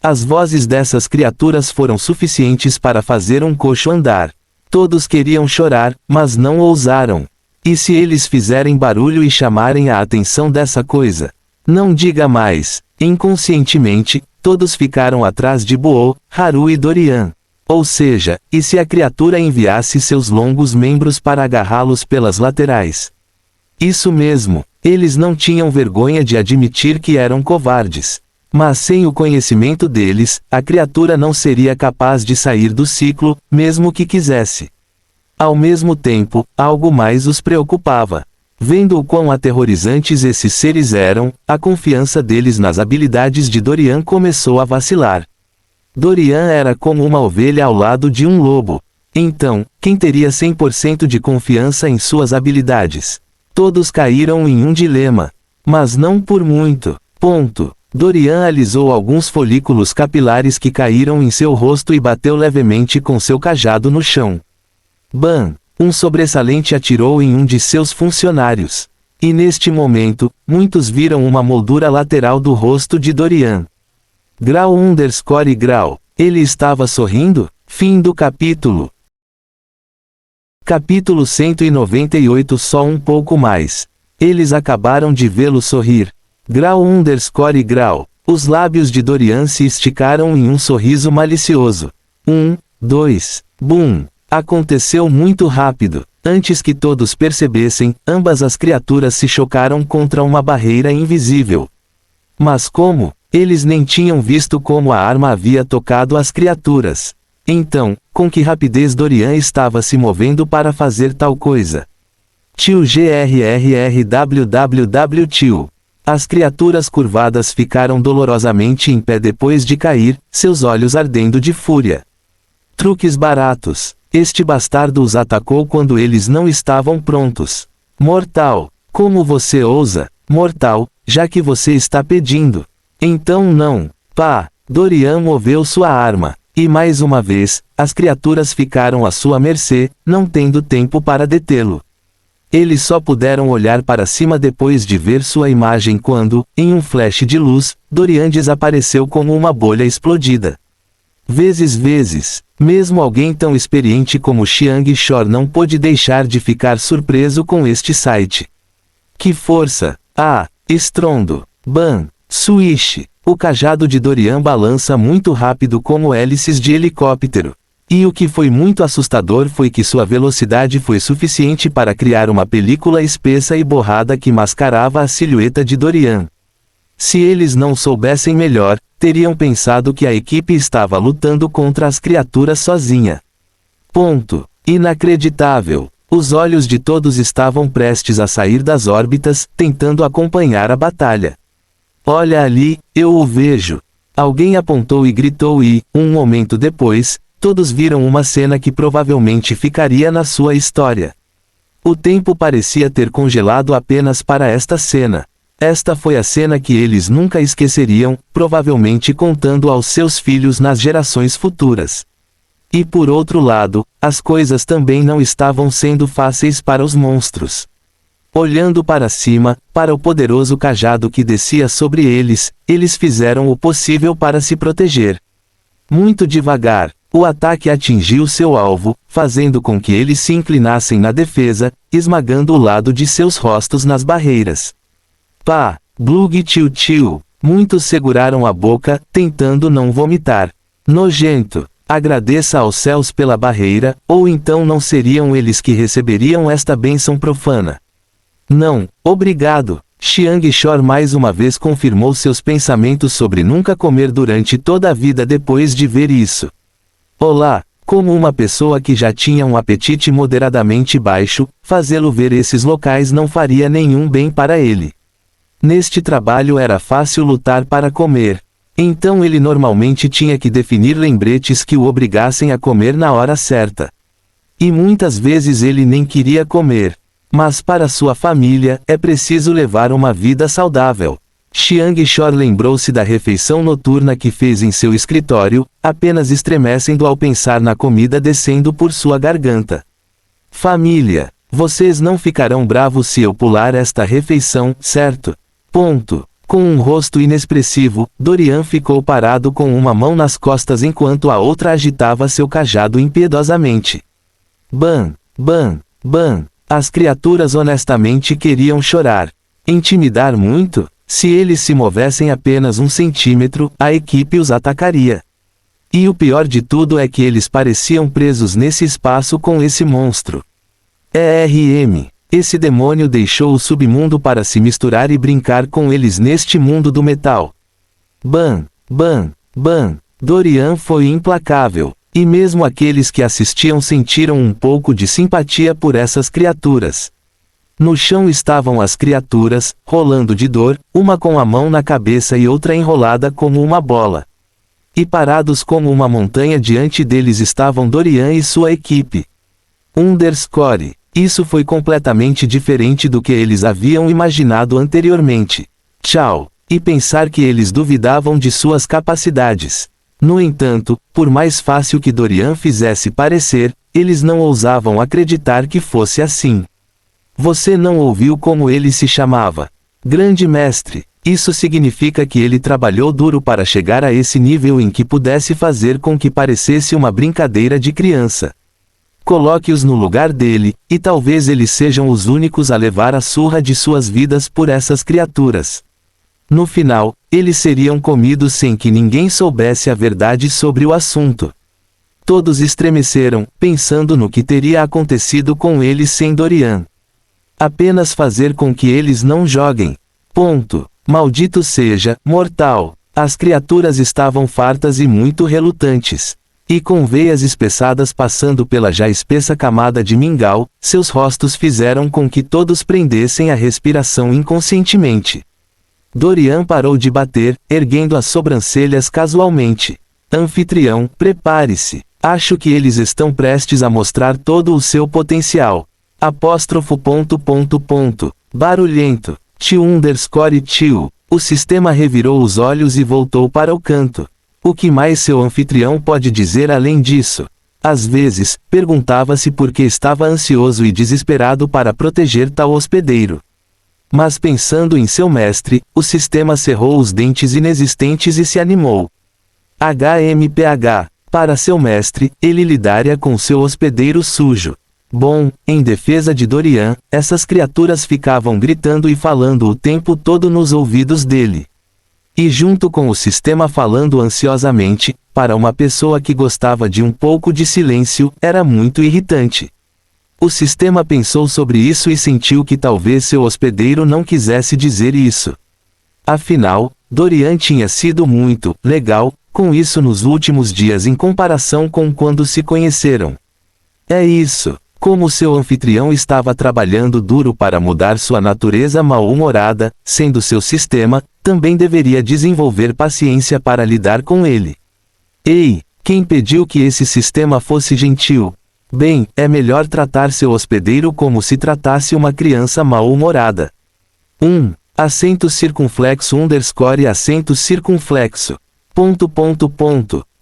As vozes dessas criaturas foram suficientes para fazer um coxo andar. Todos queriam chorar, mas não ousaram. E se eles fizerem barulho e chamarem a atenção dessa coisa? Não diga mais. Inconscientemente, todos ficaram atrás de Buou, Haru e Dorian. Ou seja, e se a criatura enviasse seus longos membros para agarrá-los pelas laterais? Isso mesmo, eles não tinham vergonha de admitir que eram covardes. Mas sem o conhecimento deles, a criatura não seria capaz de sair do ciclo, mesmo que quisesse. Ao mesmo tempo, algo mais os preocupava. Vendo o quão aterrorizantes esses seres eram, a confiança deles nas habilidades de Dorian começou a vacilar. Dorian era como uma ovelha ao lado de um lobo. Então, quem teria 100% de confiança em suas habilidades? Todos caíram em um dilema. Mas não por muito. Ponto. Dorian alisou alguns folículos capilares que caíram em seu rosto e bateu levemente com seu cajado no chão. Bam! Um sobressalente atirou em um de seus funcionários. E neste momento, muitos viram uma moldura lateral do rosto de Dorian. Grau. Ele estava sorrindo? Fim do capítulo. Capítulo 198. Só um pouco mais. Eles acabaram de vê-lo sorrir. Grau. Os lábios de Dorian se esticaram em um sorriso malicioso. 1, 2, bum! Aconteceu muito rápido. Antes que todos percebessem, ambas as criaturas se chocaram contra uma barreira invisível. Mas como? Eles nem tinham visto como a arma havia tocado as criaturas. Então, com que rapidez Dorian estava se movendo para fazer tal coisa? Tio tio. As criaturas curvadas ficaram dolorosamente em pé depois de cair, seus olhos ardendo de fúria. Truques baratos. Este bastardo os atacou quando eles não estavam prontos. Mortal. Como você ousa? Mortal, já que você está pedindo. Então não. Pá. Dorian moveu sua arma. E mais uma vez, as criaturas ficaram à sua mercê, não tendo tempo para detê-lo. Eles só puderam olhar para cima depois de ver sua imagem quando, em um flash de luz, Dorian desapareceu como uma bolha explodida. Vezes. Mesmo alguém tão experiente como Chiang Shor não pôde deixar de ficar surpreso com este site. Que força! Ah! Estrondo! Bam! Swish! O cajado de Dorian balança muito rápido como hélices de helicóptero. E o que foi muito assustador foi que sua velocidade foi suficiente para criar uma película espessa e borrada que mascarava a silhueta de Dorian. Se eles não soubessem melhor, teriam pensado que a equipe estava lutando contra as criaturas sozinha. Ponto. Inacreditável. Os olhos de todos estavam prestes a sair das órbitas, tentando acompanhar a batalha. Olha ali, eu o vejo. Alguém apontou e gritou e, um momento depois, todos viram uma cena que provavelmente ficaria na sua história. O tempo parecia ter congelado apenas para esta cena. Esta foi a cena que eles nunca esqueceriam, provavelmente contando aos seus filhos nas gerações futuras. E por outro lado, as coisas também não estavam sendo fáceis para os monstros. Olhando para cima, para o poderoso cajado que descia sobre eles, eles fizeram o possível para se proteger. Muito devagar, o ataque atingiu seu alvo, fazendo com que eles se inclinassem na defesa, esmagando o lado de seus rostos nas barreiras. Pá! Blug tio. Muitos seguraram a boca, tentando não vomitar. Nojento! Agradeça aos céus pela barreira, ou então não seriam eles que receberiam esta bênção profana. Não, obrigado. Chiang Shor mais uma vez confirmou seus pensamentos sobre nunca comer durante toda a vida depois de ver isso. Olá, como uma pessoa que já tinha um apetite moderadamente baixo, fazê-lo ver esses locais não faria nenhum bem para ele. Neste trabalho era fácil lutar para comer. Então ele normalmente tinha que definir lembretes que o obrigassem a comer na hora certa. E muitas vezes ele nem queria comer. Mas para sua família, é preciso levar uma vida saudável. Chiang Shor lembrou-se da refeição noturna que fez em seu escritório, apenas estremecendo ao pensar na comida descendo por sua garganta. Família, vocês não ficarão bravos se eu pular esta refeição, certo? Ponto. Com um rosto inexpressivo, Dorian ficou parado com uma mão nas costas enquanto a outra agitava seu cajado impiedosamente. Bam! As criaturas honestamente queriam chorar. Intimidar muito? Se eles se movessem apenas 1 centímetro, a equipe os atacaria. E o pior de tudo é que eles pareciam presos nesse espaço com esse monstro. ERM. Esse demônio deixou o submundo para se misturar e brincar com eles neste mundo do metal. Bam! Dorian foi implacável. E mesmo aqueles que assistiam sentiram um pouco de simpatia por essas criaturas. No chão estavam as criaturas, rolando de dor, uma com a mão na cabeça e outra enrolada como uma bola. E parados como uma montanha diante deles estavam Dorian e sua equipe. Underscore. Isso foi completamente diferente do que eles haviam imaginado anteriormente. Tchau. E pensar que eles duvidavam de suas capacidades. No entanto, por mais fácil que Dorian fizesse parecer, eles não ousavam acreditar que fosse assim. Você não ouviu como ele se chamava? Grande Mestre. Isso significa que ele trabalhou duro para chegar a esse nível em que pudesse fazer com que parecesse uma brincadeira de criança. Coloque-os no lugar dele, e talvez eles sejam os únicos a levar a surra de suas vidas por essas criaturas. No final, eles seriam comidos sem que ninguém soubesse a verdade sobre o assunto. Todos estremeceram, pensando no que teria acontecido com eles sem Dorian. Apenas fazer com que eles não joguem. Ponto. Maldito seja, mortal. As criaturas estavam fartas e muito relutantes. E com veias espessadas passando pela já espessa camada de mingau, seus rostos fizeram com que todos prendessem a respiração inconscientemente. Dorian parou de bater, erguendo as sobrancelhas casualmente. Anfitrião, prepare-se. Acho que eles estão prestes a mostrar todo o seu potencial. Apóstrofo. Barulhento. Tio. O sistema revirou os olhos e voltou para o canto. O que mais seu anfitrião pode dizer além disso? Às vezes, perguntava-se por que estava ansioso e desesperado para proteger tal hospedeiro. Mas pensando em seu mestre, o sistema cerrou os dentes inexistentes e se animou. HMPH. Para seu mestre, ele lidaria com seu hospedeiro sujo. Bom, em defesa de Dorian, essas criaturas ficavam gritando e falando o tempo todo nos ouvidos dele. E junto com o sistema falando ansiosamente, para uma pessoa que gostava de um pouco de silêncio, era muito irritante. O sistema pensou sobre isso e sentiu que talvez seu hospedeiro não quisesse dizer isso. Afinal, Dorian tinha sido muito legal com isso nos últimos dias em comparação com quando se conheceram. É isso. Como seu anfitrião estava trabalhando duro para mudar sua natureza mal-humorada, sendo seu sistema, também deveria desenvolver paciência para lidar com ele. Ei, quem pediu que esse sistema fosse gentil? Bem, é melhor tratar seu hospedeiro como se tratasse uma criança mal-humorada. 1. Acento circunflexo _ acento circunflexo. ...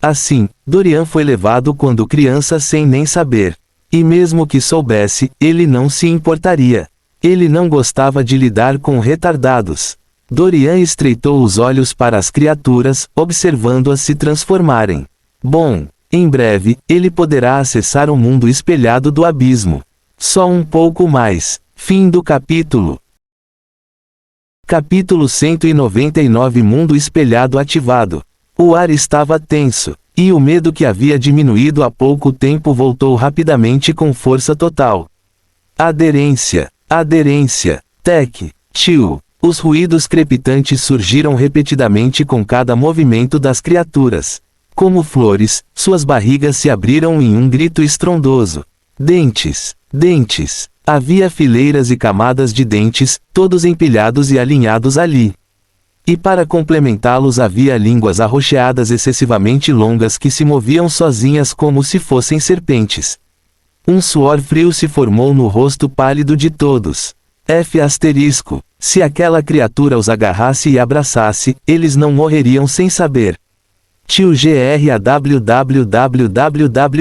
Assim, Dorian foi levado quando criança sem nem saber. E mesmo que soubesse, ele não se importaria. Ele não gostava de lidar com retardados. Dorian estreitou os olhos para as criaturas, observando-as se transformarem. Bom, em breve, ele poderá acessar o mundo espelhado do abismo. Só um pouco mais. Fim do capítulo. Capítulo 199 Mundo espelhado ativado. O ar estava tenso, e o medo que havia diminuído há pouco tempo voltou rapidamente com força total. Aderência, tec, tio. Os ruídos crepitantes surgiram repetidamente com cada movimento das criaturas. Como flores, suas barrigas se abriram em um grito estrondoso. Dentes. Havia fileiras e camadas de dentes, todos empilhados e alinhados ali. E para complementá-los havia línguas arroxeadas excessivamente longas que se moviam sozinhas como se fossem serpentes. Um suor frio se formou no rosto pálido de todos. Se aquela criatura os agarrasse e abraçasse, eles não morreriam sem saber. Tio GRAWWWW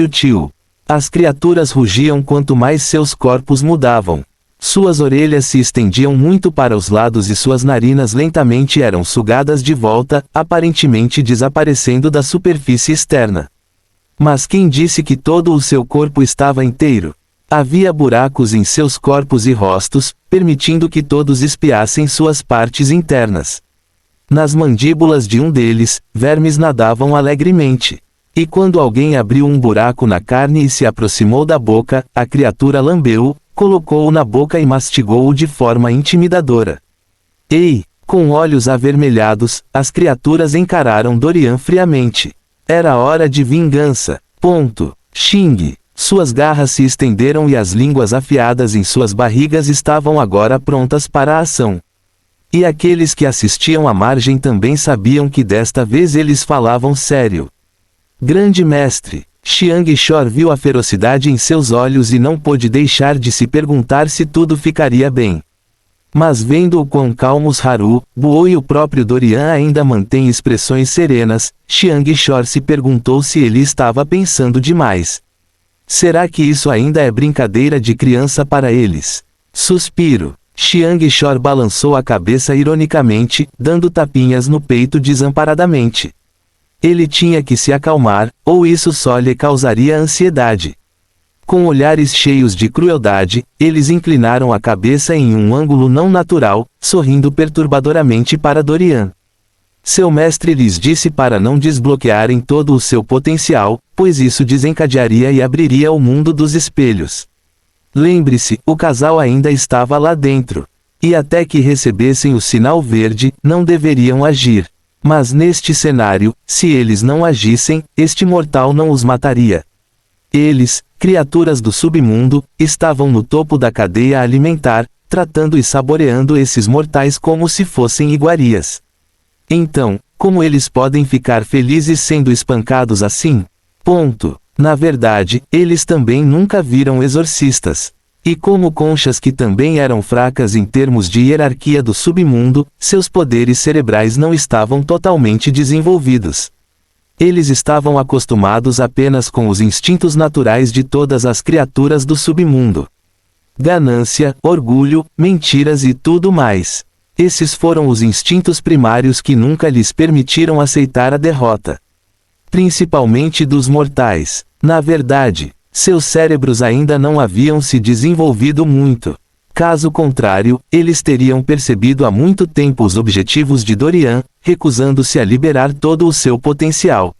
tio. As criaturas rugiam quanto mais seus corpos mudavam. Suas orelhas se estendiam muito para os lados e suas narinas lentamente eram sugadas de volta, aparentemente desaparecendo da superfície externa. Mas quem disse que todo o seu corpo estava inteiro? Havia buracos em seus corpos e rostos, permitindo que todos espiassem suas partes internas. Nas mandíbulas de um deles, vermes nadavam alegremente. E quando alguém abriu um buraco na carne e se aproximou da boca, a criatura lambeu-o, colocou-o na boca e mastigou-o de forma intimidadora. Ei! Com olhos avermelhados, as criaturas encararam Dorian friamente. Era hora de vingança. Xing! Suas garras se estenderam e as línguas afiadas em suas barrigas estavam agora prontas para a ação. E aqueles que assistiam à margem também sabiam que desta vez eles falavam sério. Grande mestre! Xiang Shor viu a ferocidade em seus olhos e não pôde deixar de se perguntar se tudo ficaria bem. Mas vendo o quão calmos Haru, Buou e o próprio Dorian ainda mantêm expressões serenas, Xiang Shor se perguntou se ele estava pensando demais. Será que isso ainda é brincadeira de criança para eles? Suspiro. Xiang Shor balançou a cabeça ironicamente, dando tapinhas no peito desamparadamente. Ele tinha que se acalmar, ou isso só lhe causaria ansiedade. Com olhares cheios de crueldade, eles inclinaram a cabeça em um ângulo não natural, sorrindo perturbadoramente para Dorian. Seu mestre lhes disse para não desbloquearem todo o seu potencial, pois isso desencadearia e abriria o mundo dos espelhos. Lembre-se, o casal ainda estava lá dentro. E até que recebessem o sinal verde, não deveriam agir. Mas neste cenário, se eles não agissem, este mortal não os mataria. Eles, criaturas do submundo, estavam no topo da cadeia alimentar, tratando e saboreando esses mortais como se fossem iguarias. Então, como eles podem ficar felizes sendo espancados assim? Na verdade, eles também nunca viram exorcistas. E como conchas que também eram fracas em termos de hierarquia do submundo, seus poderes cerebrais não estavam totalmente desenvolvidos. Eles estavam acostumados apenas com os instintos naturais de todas as criaturas do submundo. Ganância, orgulho, mentiras e tudo mais. Esses foram os instintos primários que nunca lhes permitiram aceitar a derrota. principalmente dos mortais. Na verdade, seus cérebros ainda não haviam se desenvolvido muito. Caso contrário, eles teriam percebido há muito tempo os objetivos de Dorian, recusando-se a liberar todo o seu potencial.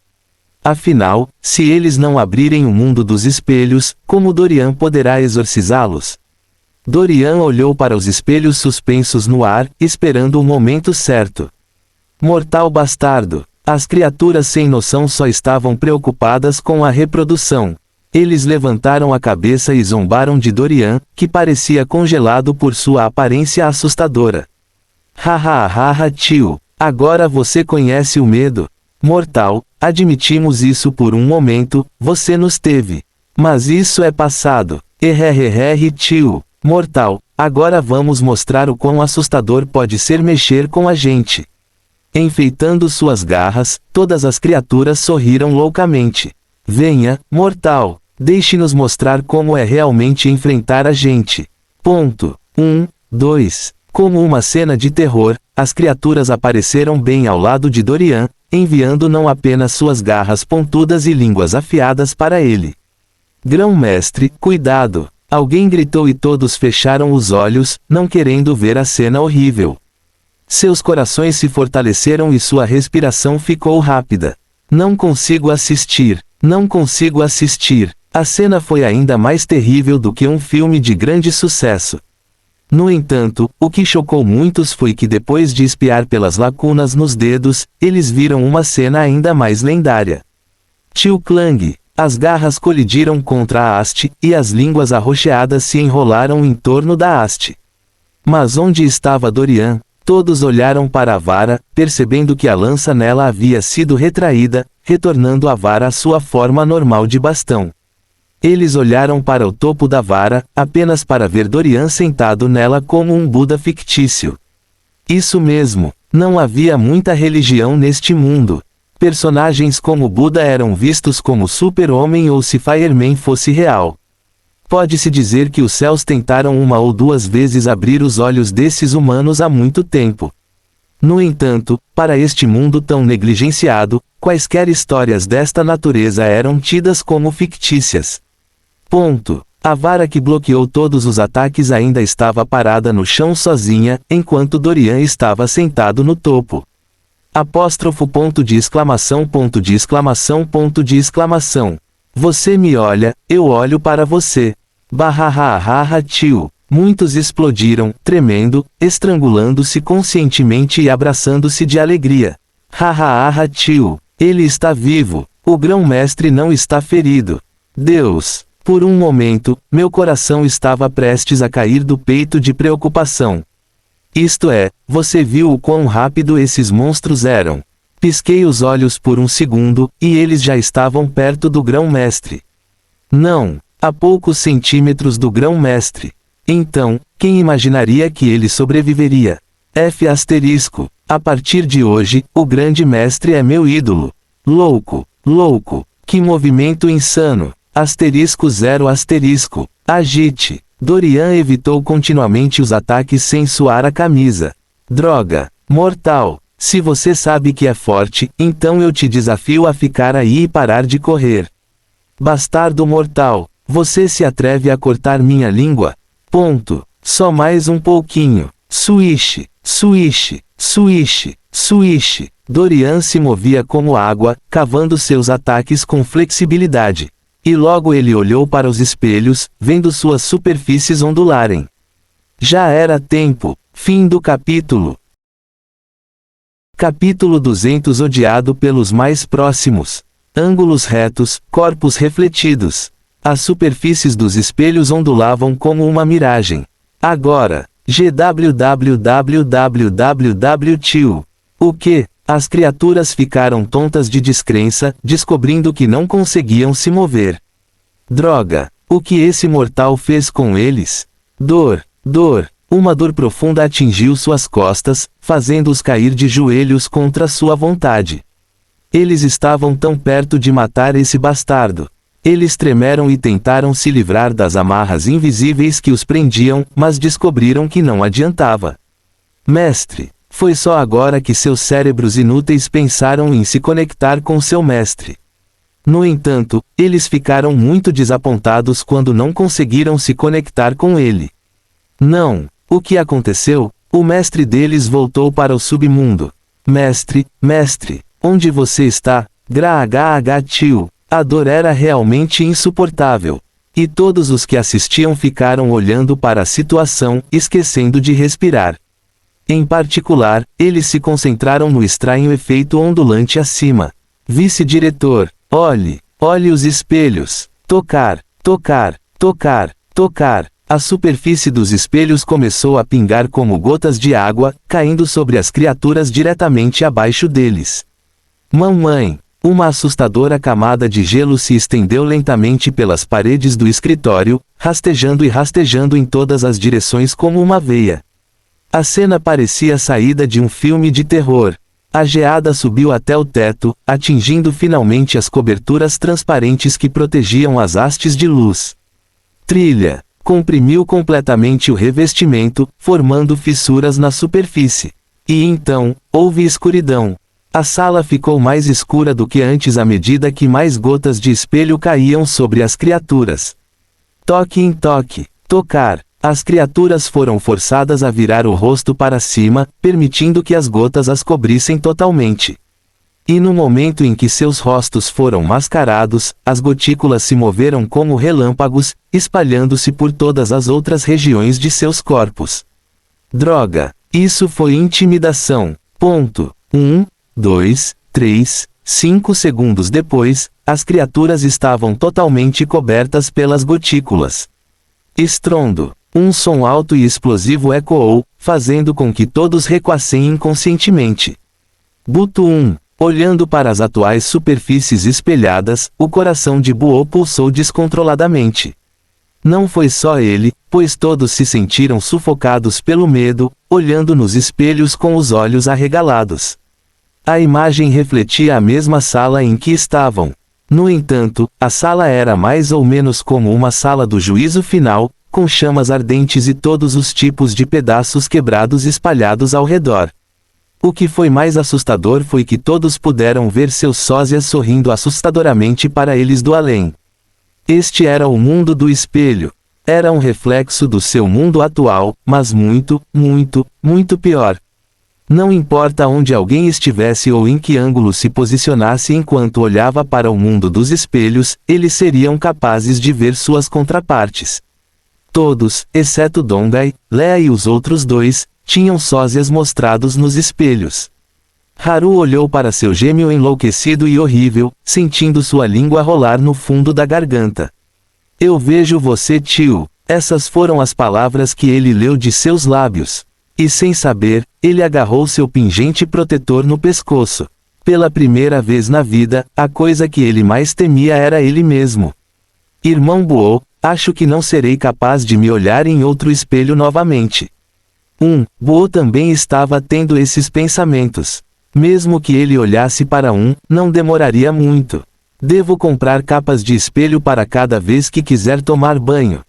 Afinal, se eles não abrirem o mundo dos espelhos, como Dorian poderá exorcizá-los? Dorian olhou para os espelhos suspensos no ar, esperando o momento certo. Mortal bastardo! As criaturas sem noção só estavam preocupadas com a reprodução. Eles levantaram a cabeça e zombaram de Dorian, que parecia congelado por sua aparência assustadora. Hahaha tio, agora você conhece o medo. Mortal, admitimos isso por um momento, você nos teve. Mas isso é passado. Tio. Mortal, agora vamos mostrar o quão assustador pode ser mexer com a gente. Enfeitando suas garras, todas as criaturas sorriram loucamente. Venha, mortal. Deixe-nos mostrar como é realmente enfrentar a gente. Ponto. 1, 2. Como uma cena de terror, as criaturas apareceram bem ao lado de Dorian, enviando não apenas suas garras pontudas e línguas afiadas para ele. Grão-mestre, cuidado! Alguém gritou e todos fecharam os olhos, não querendo ver a cena horrível. Seus corações se fortaleceram e sua respiração ficou rápida. Não consigo assistir. Não consigo assistir. A cena foi ainda mais terrível do que um filme de grande sucesso. No entanto, o que chocou muitos foi que depois de espiar pelas lacunas nos dedos, eles viram uma cena ainda mais lendária. Tio Clang. As garras colidiram contra a haste, e as línguas arroxeadas se enrolaram em torno da haste. Mas onde estava Dorian? Todos olharam para a vara, percebendo que a lança nela havia sido retraída, retornando a vara à sua forma normal de bastão. Eles olharam para o topo da vara, apenas para ver Dorian sentado nela como um Buda fictício. Isso mesmo, não havia muita religião neste mundo. Personagens como Buda eram vistos como super-homem ou se Fireman fosse real. Pode-se dizer que os céus tentaram uma ou duas vezes abrir os olhos desses humanos há muito tempo. No entanto, para este mundo tão negligenciado, quaisquer histórias desta natureza eram tidas como fictícias. Ponto. A vara que bloqueou todos os ataques ainda estava parada no chão sozinha, enquanto Dorian estava sentado no topo. Apóstrofo ponto de exclamação ponto de exclamação ponto de exclamação. Você me olha, eu olho para você. Barrahahaha tio. Muitos explodiram, tremendo, estrangulando-se conscientemente e abraçando-se de alegria. Hahaha tio. Ele está vivo. O grão-mestre não está ferido. Deus. Por um momento, meu coração estava prestes a cair do peito de preocupação. Isto é, você viu o quão rápido esses monstros eram. Pisquei os olhos por um segundo, e eles já estavam perto do grão-mestre. Não, a poucos centímetros do grão-mestre. Então, quem imaginaria que ele sobreviveria? A partir de hoje, o grande mestre é meu ídolo. Louco, louco, que movimento insano. *0*. Agite. Dorian evitou continuamente os ataques sem suar a camisa. Droga. Mortal. Se você sabe que é forte, então eu te desafio a ficar aí e parar de correr. Bastardo mortal. Você se atreve a cortar minha língua? Ponto. Só mais um pouquinho. Swish. Swish. Swish. Swish. Dorian se movia como água, cavando seus ataques com flexibilidade. E logo ele olhou para os espelhos, vendo suas superfícies ondularem. Já era tempo. Fim do capítulo. Capítulo 200. Odiado pelos mais próximos. Ângulos retos, corpos refletidos. As superfícies dos espelhos ondulavam como uma miragem. Agora. Tio. O que? As criaturas ficaram tontas de descrença, descobrindo que não conseguiam se mover. Droga! O que esse mortal fez com eles? Dor, dor. Uma dor profunda atingiu suas costas, fazendo-os cair de joelhos contra sua vontade. Eles estavam tão perto de matar esse bastardo. Eles tremeram e tentaram se livrar das amarras invisíveis que os prendiam, mas descobriram que não adiantava. Mestre! Foi só agora que seus cérebros inúteis pensaram em se conectar com seu mestre. No entanto, eles ficaram muito desapontados quando não conseguiram se conectar com ele. Não. O que aconteceu? O mestre deles voltou para o submundo. Mestre, onde você está? Tio. A dor era realmente insuportável. E todos os que assistiam ficaram olhando para a situação, esquecendo de respirar. Em particular, eles se concentraram no estranho efeito ondulante acima. Vice-diretor, olhe os espelhos. Tocar. A superfície dos espelhos começou a pingar como gotas de água, caindo sobre as criaturas diretamente abaixo deles. Mamãe! Uma assustadora camada de gelo se estendeu lentamente pelas paredes do escritório, rastejando e rastejando em todas as direções como uma veia. A cena parecia saída de um filme de terror. A geada subiu até o teto, atingindo finalmente as coberturas transparentes que protegiam as hastes de luz. Trilha. Comprimiu completamente o revestimento, formando fissuras na superfície. E então, houve escuridão. A sala ficou mais escura do que antes à medida que mais gotas de espelho caíam sobre as criaturas. Tocar. As criaturas foram forçadas a virar o rosto para cima, permitindo que as gotas as cobrissem totalmente. E no momento em que seus rostos foram mascarados, as gotículas se moveram como relâmpagos, espalhando-se por todas as outras regiões de seus corpos. Droga! Isso foi intimidação. 1, 2, 3, 5 segundos depois, as criaturas estavam totalmente cobertas pelas gotículas. Estrondo. Um som alto e explosivo ecoou, fazendo com que todos recuassem inconscientemente. Buto 1. Olhando para as atuais superfícies espelhadas, o coração de Buo pulsou descontroladamente. Não foi só ele, pois todos se sentiram sufocados pelo medo, olhando nos espelhos com os olhos arregalados. A imagem refletia a mesma sala em que estavam. No entanto, a sala era mais ou menos como uma sala do juízo final, com chamas ardentes e todos os tipos de pedaços quebrados espalhados ao redor. O que foi mais assustador foi que todos puderam ver seus sósias sorrindo assustadoramente para eles do além. Este era o mundo do espelho. Era um reflexo do seu mundo atual, mas muito pior. Não importa onde alguém estivesse ou em que ângulo se posicionasse enquanto olhava para o mundo dos espelhos, eles seriam capazes de ver suas contrapartes. Todos, exceto Dongai, Lea e os outros dois, tinham sósias mostrados nos espelhos. Haru olhou para seu gêmeo enlouquecido e horrível, sentindo sua língua rolar no fundo da garganta. Eu vejo você, tio. Essas foram as palavras que ele leu de seus lábios. E sem saber, ele agarrou seu pingente protetor no pescoço. Pela primeira vez na vida, a coisa que ele mais temia era ele mesmo. Irmão Buo, acho que não serei capaz de me olhar em outro espelho novamente. Buo também estava tendo esses pensamentos. Mesmo que ele olhasse para não demoraria muito. Devo comprar capas de espelho para cada vez que quiser tomar banho.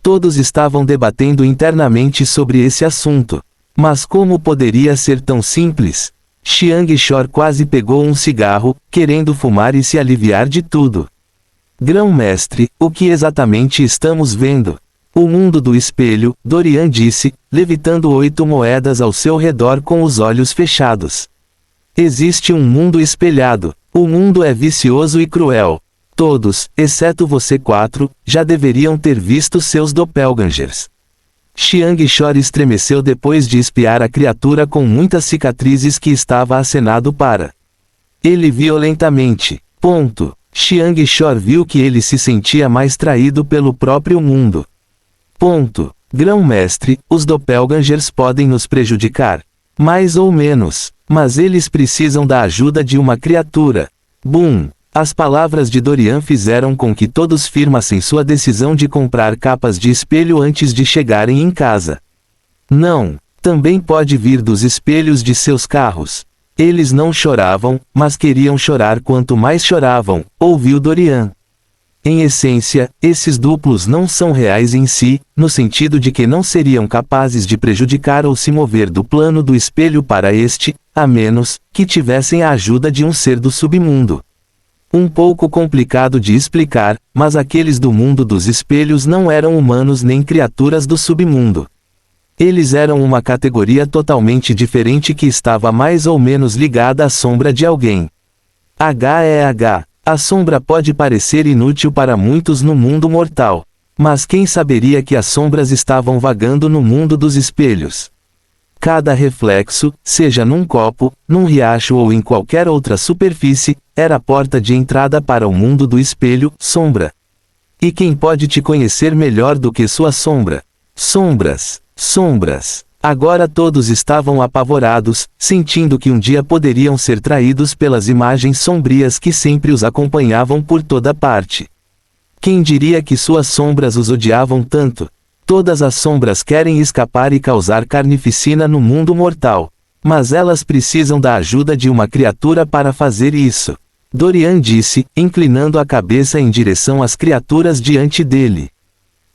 Todos estavam debatendo internamente sobre esse assunto. Mas como poderia ser tão simples? Xiang Shor quase pegou um cigarro, querendo fumar e se aliviar de tudo. Grão-mestre, o que exatamente estamos vendo? O mundo do espelho, Dorian disse, levitando 8 moedas ao seu redor com os olhos fechados. Existe um mundo espelhado. O mundo é vicioso e cruel. Todos, exceto você 4, já deveriam ter visto seus doppelgangers. Xiang Shor estremeceu depois de espiar a criatura com muitas cicatrizes que estava acenado para ele violentamente. Xiang Shor viu que ele se sentia mais traído pelo próprio mundo. Grão-mestre, os doppelgangers podem nos prejudicar. Mais ou menos. Mas eles precisam da ajuda de uma criatura. Boom! As palavras de Dorian fizeram com que todos firmassem sua decisão de comprar capas de espelho antes de chegarem em casa. Não! Também pode vir dos espelhos de seus carros. Eles não choravam, mas queriam chorar quanto mais choravam, ouviu Dorian. Em essência, esses duplos não são reais em si, no sentido de que não seriam capazes de prejudicar ou se mover do plano do espelho para este, a menos que tivessem a ajuda de um ser do submundo. Um pouco complicado de explicar, mas aqueles do mundo dos espelhos não eram humanos nem criaturas do submundo. Eles eram uma categoria totalmente diferente que estava mais ou menos ligada à sombra de alguém. H é H. A sombra pode parecer inútil para muitos no mundo mortal. Mas quem saberia que as sombras estavam vagando no mundo dos espelhos? Cada reflexo, seja num copo, num riacho ou em qualquer outra superfície, era a porta de entrada para o mundo do espelho, sombra. E quem pode te conhecer melhor do que sua sombra? Sombras, sombras. Agora todos estavam apavorados, sentindo que um dia poderiam ser traídos pelas imagens sombrias que sempre os acompanhavam por toda parte. Quem diria que suas sombras os odiavam tanto? Todas as sombras querem escapar e causar carnificina no mundo mortal. Mas elas precisam da ajuda de uma criatura para fazer isso. Dorian disse, inclinando a cabeça em direção às criaturas diante dele.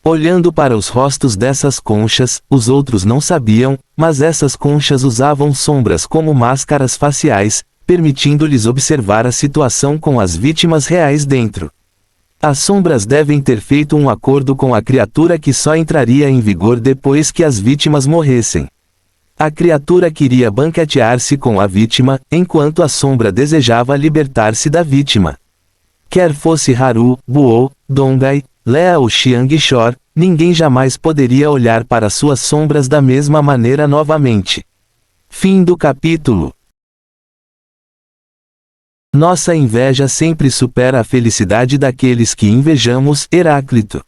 Olhando para os rostos dessas conchas, os outros não sabiam, mas essas conchas usavam sombras como máscaras faciais, permitindo-lhes observar a situação com as vítimas reais dentro. As sombras devem ter feito um acordo com a criatura que só entraria em vigor depois que as vítimas morressem. A criatura queria banquetear-se com a vítima, enquanto a sombra desejava libertar-se da vítima. Quer fosse Haru, Buou, Dongai, Lea ou Xiangshor, ninguém jamais poderia olhar para suas sombras da mesma maneira novamente. Fim do capítulo. Nossa inveja sempre supera a felicidade daqueles que invejamos. Heráclito.